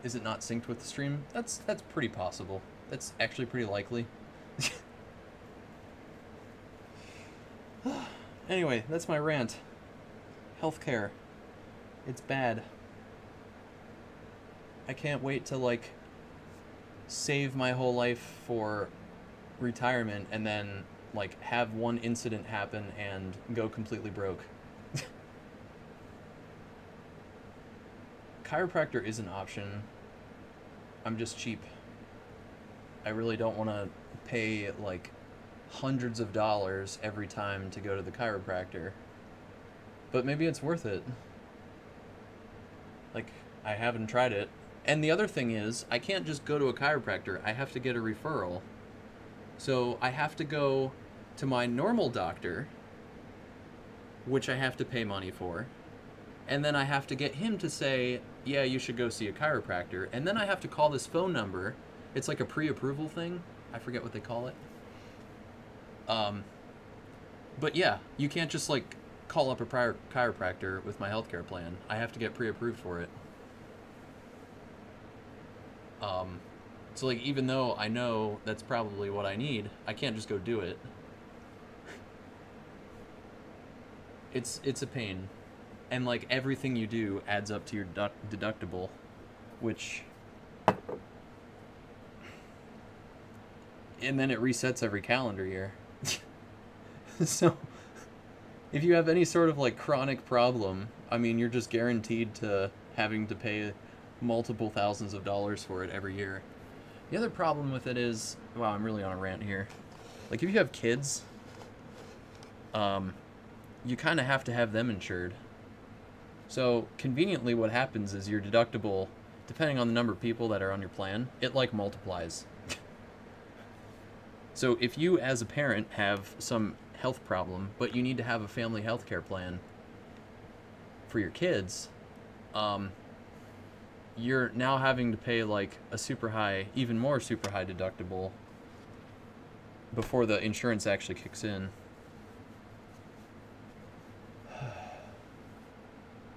Is it not synced with the stream? That's pretty possible. That's actually pretty likely. Anyway, that's my rant. Healthcare. It's bad. I can't wait to, like, save my whole life for retirement and then, like, have one incident happen and go completely broke. Chiropractor is an option. I'm just cheap. I really don't want to pay, like, hundreds of dollars every time to go to the chiropractor. But maybe it's worth it. Like, I haven't tried it. And the other thing is, I can't just go to a chiropractor. I have to get a referral. So I have to go to my normal doctor, which I have to pay money for. And then I have to get him to say, yeah, you should go see a chiropractor. And then I have to call this phone number. It's like a pre-approval thing. I forget what they call it. But yeah, you can't just, like, call up a prior chiropractor with my healthcare plan. I have to get pre-approved for it. So, like, even though I know that's probably what I need, I can't just go do it. It's a pain. And, like, everything you do adds up to your deductible, which... And then it resets every calendar year. So, if you have any sort of, like, chronic problem, I mean, you're just guaranteed to having to pay multiple thousands of dollars for it every year. The other problem with it is... Wow, I'm really on a rant here. Like, if you have kids, you kind of have to have them insured. So, conveniently, what happens is your deductible, depending on the number of people that are on your plan, it, like, multiplies. So, if you, as a parent, have some health problem, but you need to have a family health care plan for your kids, you're now having to pay, like, a super high, even more super high deductible before the insurance actually kicks in.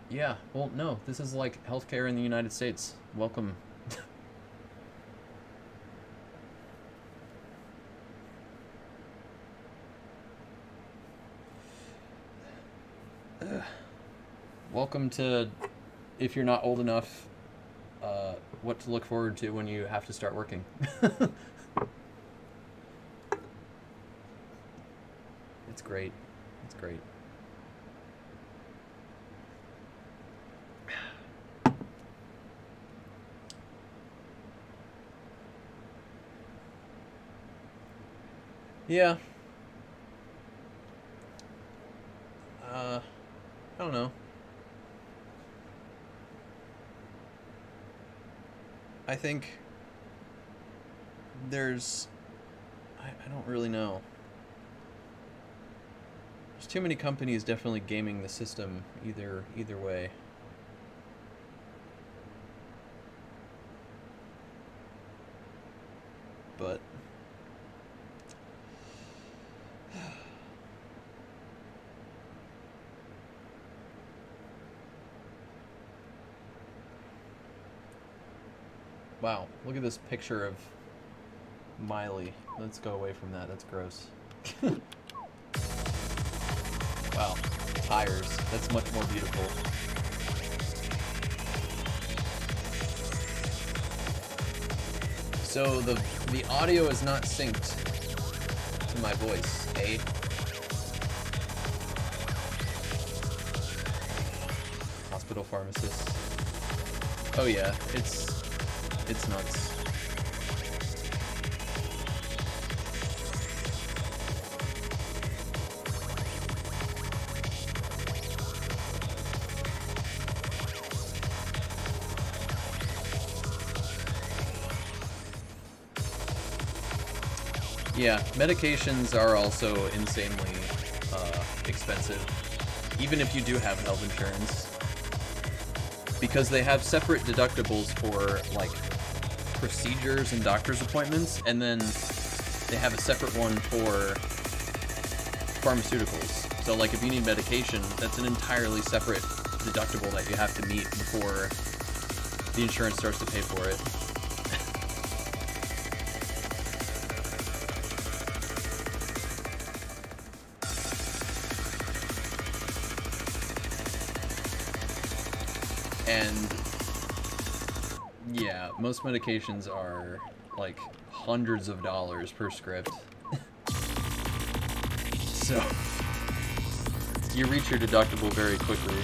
Yeah, well, no, this is like healthcare in the United States. Welcome. Welcome to, if you're not old enough, what to look forward to when you have to start working. It's great. It's great. Yeah. I don't know. I think there's... I don't really know. There's too many companies definitely gaming the system either way. But... Wow, look at this picture of Miley. Let's go away from that, that's gross. Wow, tires, that's much more beautiful. So the audio is not synced to my voice, eh? Hospital pharmacist. Oh yeah, it's nuts. Yeah, medications are also insanely expensive, even if you do have health insurance, because they have separate deductibles for, like, procedures and doctor's appointments, and then they have a separate one for pharmaceuticals. So, like, if you need medication, that's an entirely separate deductible that you have to meet before the insurance starts to pay for it. And yeah, most medications are like hundreds of dollars per script. So you reach your deductible very quickly.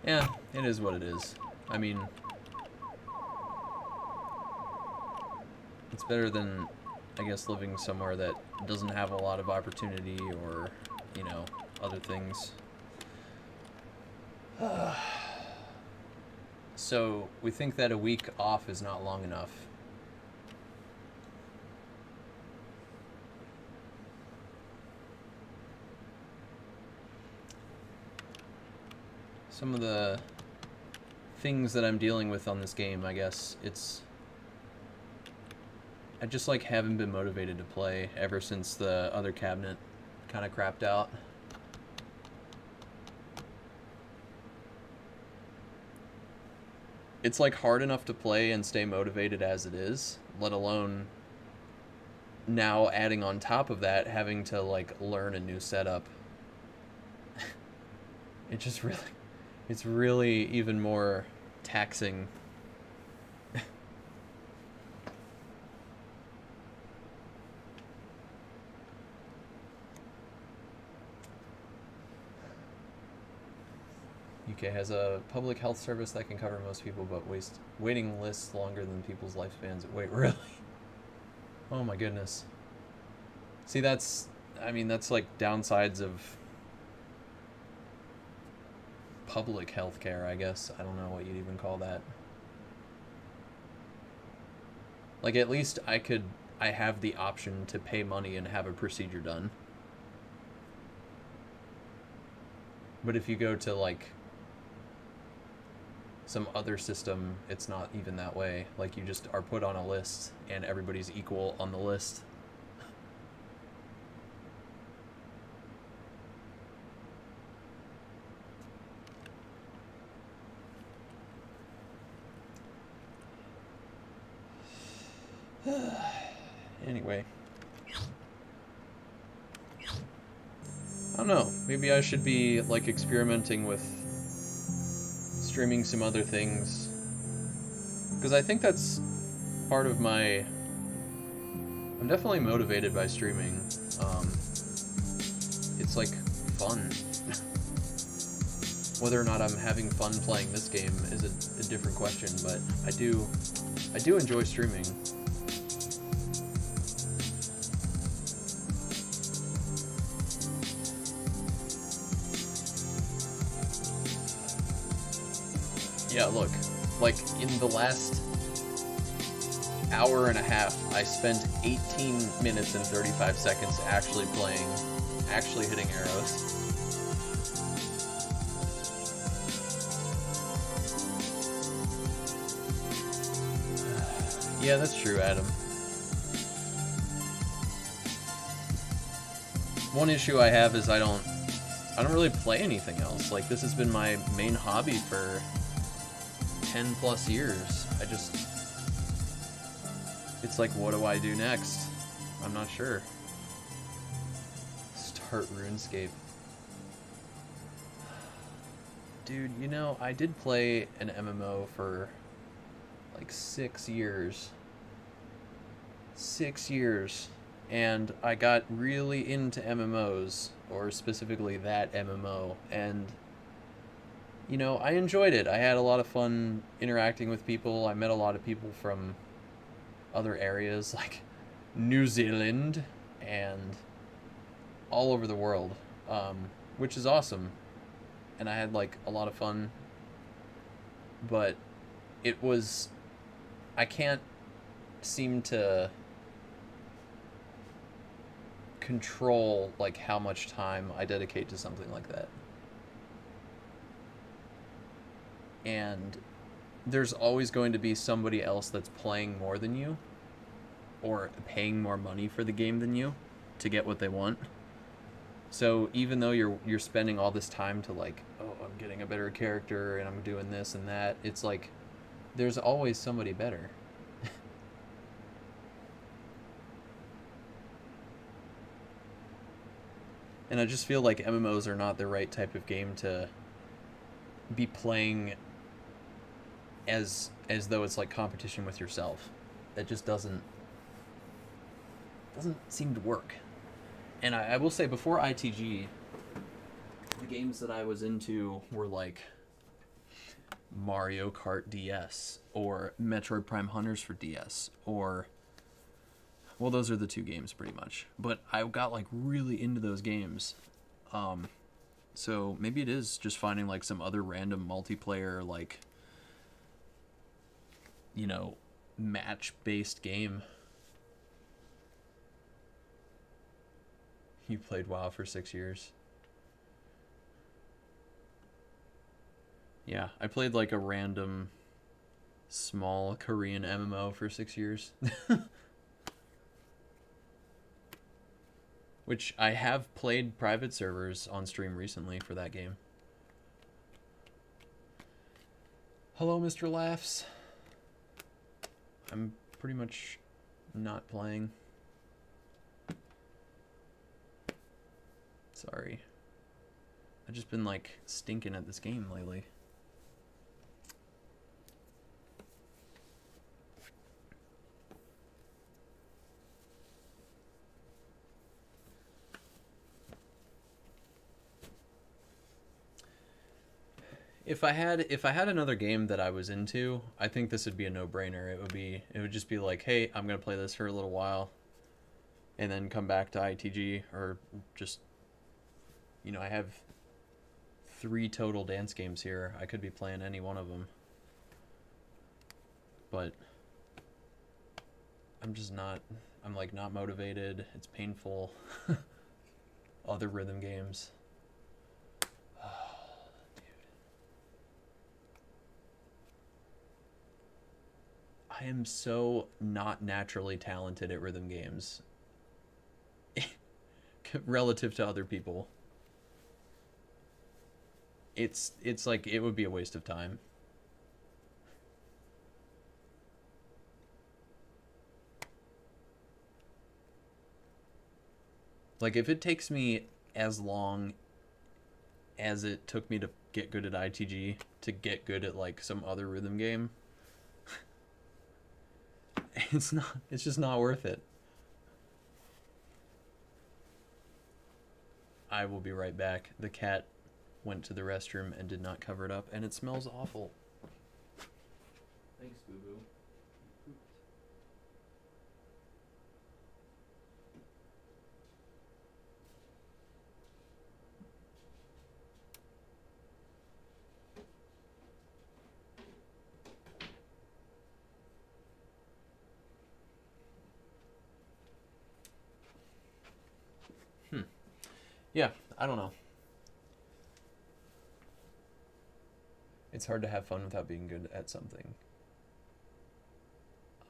Yeah, it is what it is. I mean, it's better than, I guess, living somewhere that doesn't have a lot of opportunity or, you know, other things. So, we think that a week off is not long enough. Some of the things that I'm dealing with on this game, I guess, I just like haven't been motivated to play ever since the other cabinet kind of crapped out. It's like hard enough to play and stay motivated as it is, let alone now adding on top of that having to like learn a new setup. It's really even more taxing. UK has a public health service that can cover most people, but waiting lists longer than people's lifespans. Wait, really? Oh my goodness. See, that's like downsides of public healthcare, I guess. I don't know what you'd even call that. Like, at least I have the option to pay money and have a procedure done. But if you go to, like, some other system, it's not even that way. Like, you just are put on a list, and everybody's equal on the list. Anyway. I don't know. Maybe I should be, like, experimenting with streaming some other things. Because I think that's part of my... I'm definitely motivated by streaming. It's, like, fun. Whether or not I'm having fun playing this game is a different question, but I do enjoy streaming. Yeah, look, like, in the last hour and a half, I spent 18 minutes and 35 seconds actually playing, actually hitting arrows. Yeah, that's true, Adam. One issue I have is I don't really play anything else. Like, this has been my main hobby for 10 plus years. It's like, what do I do next? I'm not sure. Start RuneScape. Dude, you know, I did play an MMO for like 6 years. 6 years. And I got really into MMOs, or specifically that MMO, and you know, I enjoyed it. I had a lot of fun interacting with people. I met a lot of people from other areas, like New Zealand and all over the world, which is awesome. And I had, like, a lot of fun. But I can't seem to control, like, how much time I dedicate to something like that. And there's always going to be somebody else that's playing more than you, or paying more money for the game than you to get what they want. So even though you're spending all this time to, like, oh, I'm getting a better character and I'm doing this and that, it's like there's always somebody better. And I just feel like MMOs are not the right type of game to be playing as though it's like competition with yourself. That just doesn't seem to work. And I will say, before ITG, the games that I was into were like Mario Kart DS or Metroid Prime Hunters for DS, or, well, those are the two games pretty much. But I got like really into those games. So maybe it is just finding like some other random multiplayer, like, you know, match-based game. You played WoW for 6 years. Yeah, I played like a random small Korean MMO for 6 years. Which I have played private servers on stream recently for that game. Hello, Mr. Laughs. I'm pretty much not playing. Sorry. I've just been like stinking at this game lately. If I had another game that I was into, I think this would be a no-brainer. It would just be like, hey, I'm gonna play this for a little while, and then come back to ITG, or just, you know, I have 3 total dance games here. I could be playing any one of them, but I'm just not. I'm like not motivated. It's painful. Other rhythm games. I am so not naturally talented at rhythm games relative to other people. It's like it would be a waste of time. Like if it takes me as long as it took me to get good at ITG to get good at like some other rhythm game, it's just not worth it. I will be right back. The cat went to the restroom and did not cover it up, and it smells awful. Thanks, Boo Boo. Yeah, I don't know. It's hard to have fun without being good at something.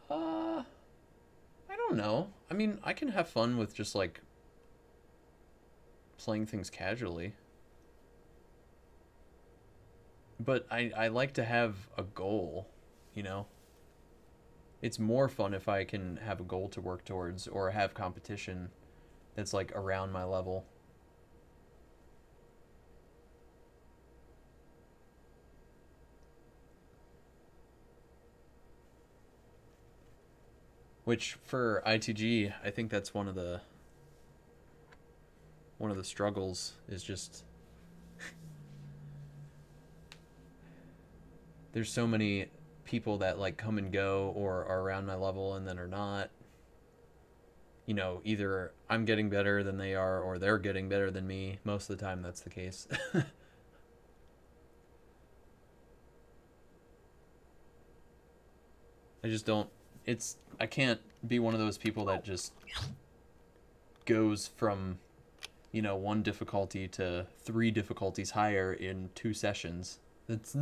I don't know. I mean, I can have fun with just like playing things casually. But I like to have a goal, you know? It's more fun if I can have a goal to work towards, or have competition that's like around my level. Which for ITG, I think that's one of the struggles, is just there's so many people that like come and go, or are around my level and then are not. You know, either I'm getting better than they are, or they're getting better than me. Most of the time that's the case. I just don't, I can't be one of those people that just goes from, you know, 1 difficulty to 3 difficulties higher in 2 sessions. That's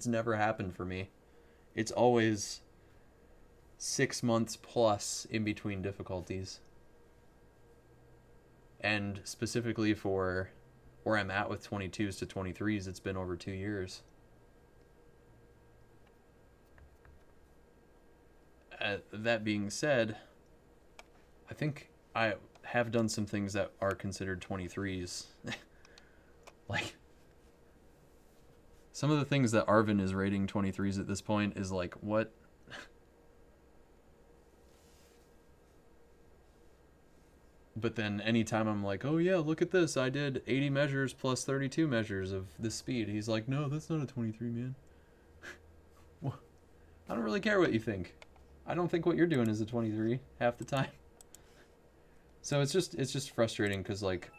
never happened for me. It's always 6 months plus in between difficulties. And specifically for where I'm at with 22s to 23s, it's been over 2 years. That being said, I think I have done some things that are considered 23s. Like, some of the things that Arvin is rating 23s at this point is like, what? But then anytime I'm like, oh yeah, look at this, I did 80 measures plus 32 measures of this speed. He's like, no, that's not a 23, man. Well, I don't really care what you think. I don't think what you're doing is a 23 half the time. So it's just frustrating because, like,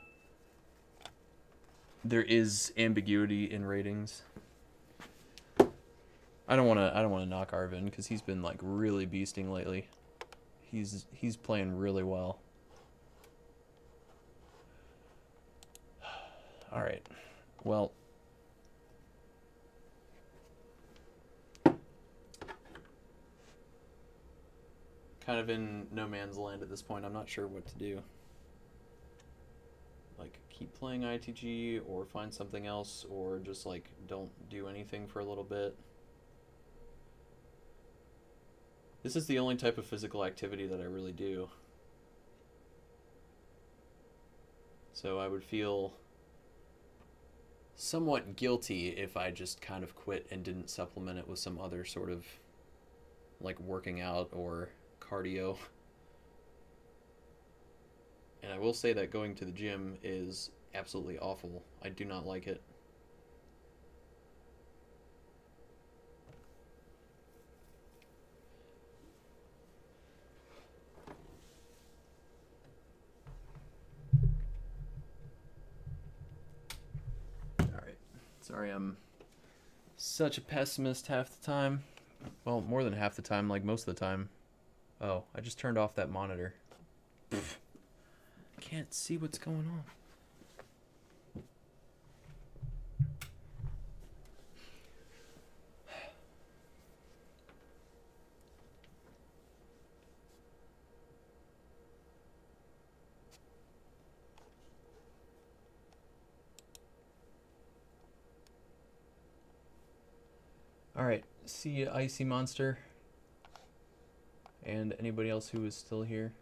there is ambiguity in ratings. I don't want to knock Arvin because he's been like really beasting lately. He's playing really well. All right. Well, kind of in no man's land at this point. I'm not sure what to do. Like, keep playing ITG or find something else, or just like don't do anything for a little bit. This is the only type of physical activity that I really do. So I would feel somewhat guilty if I just kind of quit and didn't supplement it with some other sort of like working out or cardio. And I will say that going to the gym is absolutely awful. I do not like it. Sorry, I'm such a pessimist half the time. Well, more than half the time, like most of the time. Oh, I just turned off that monitor. Pfft. I can't see what's going on. Alright, see you, Icy Monster. And anybody else who is still here.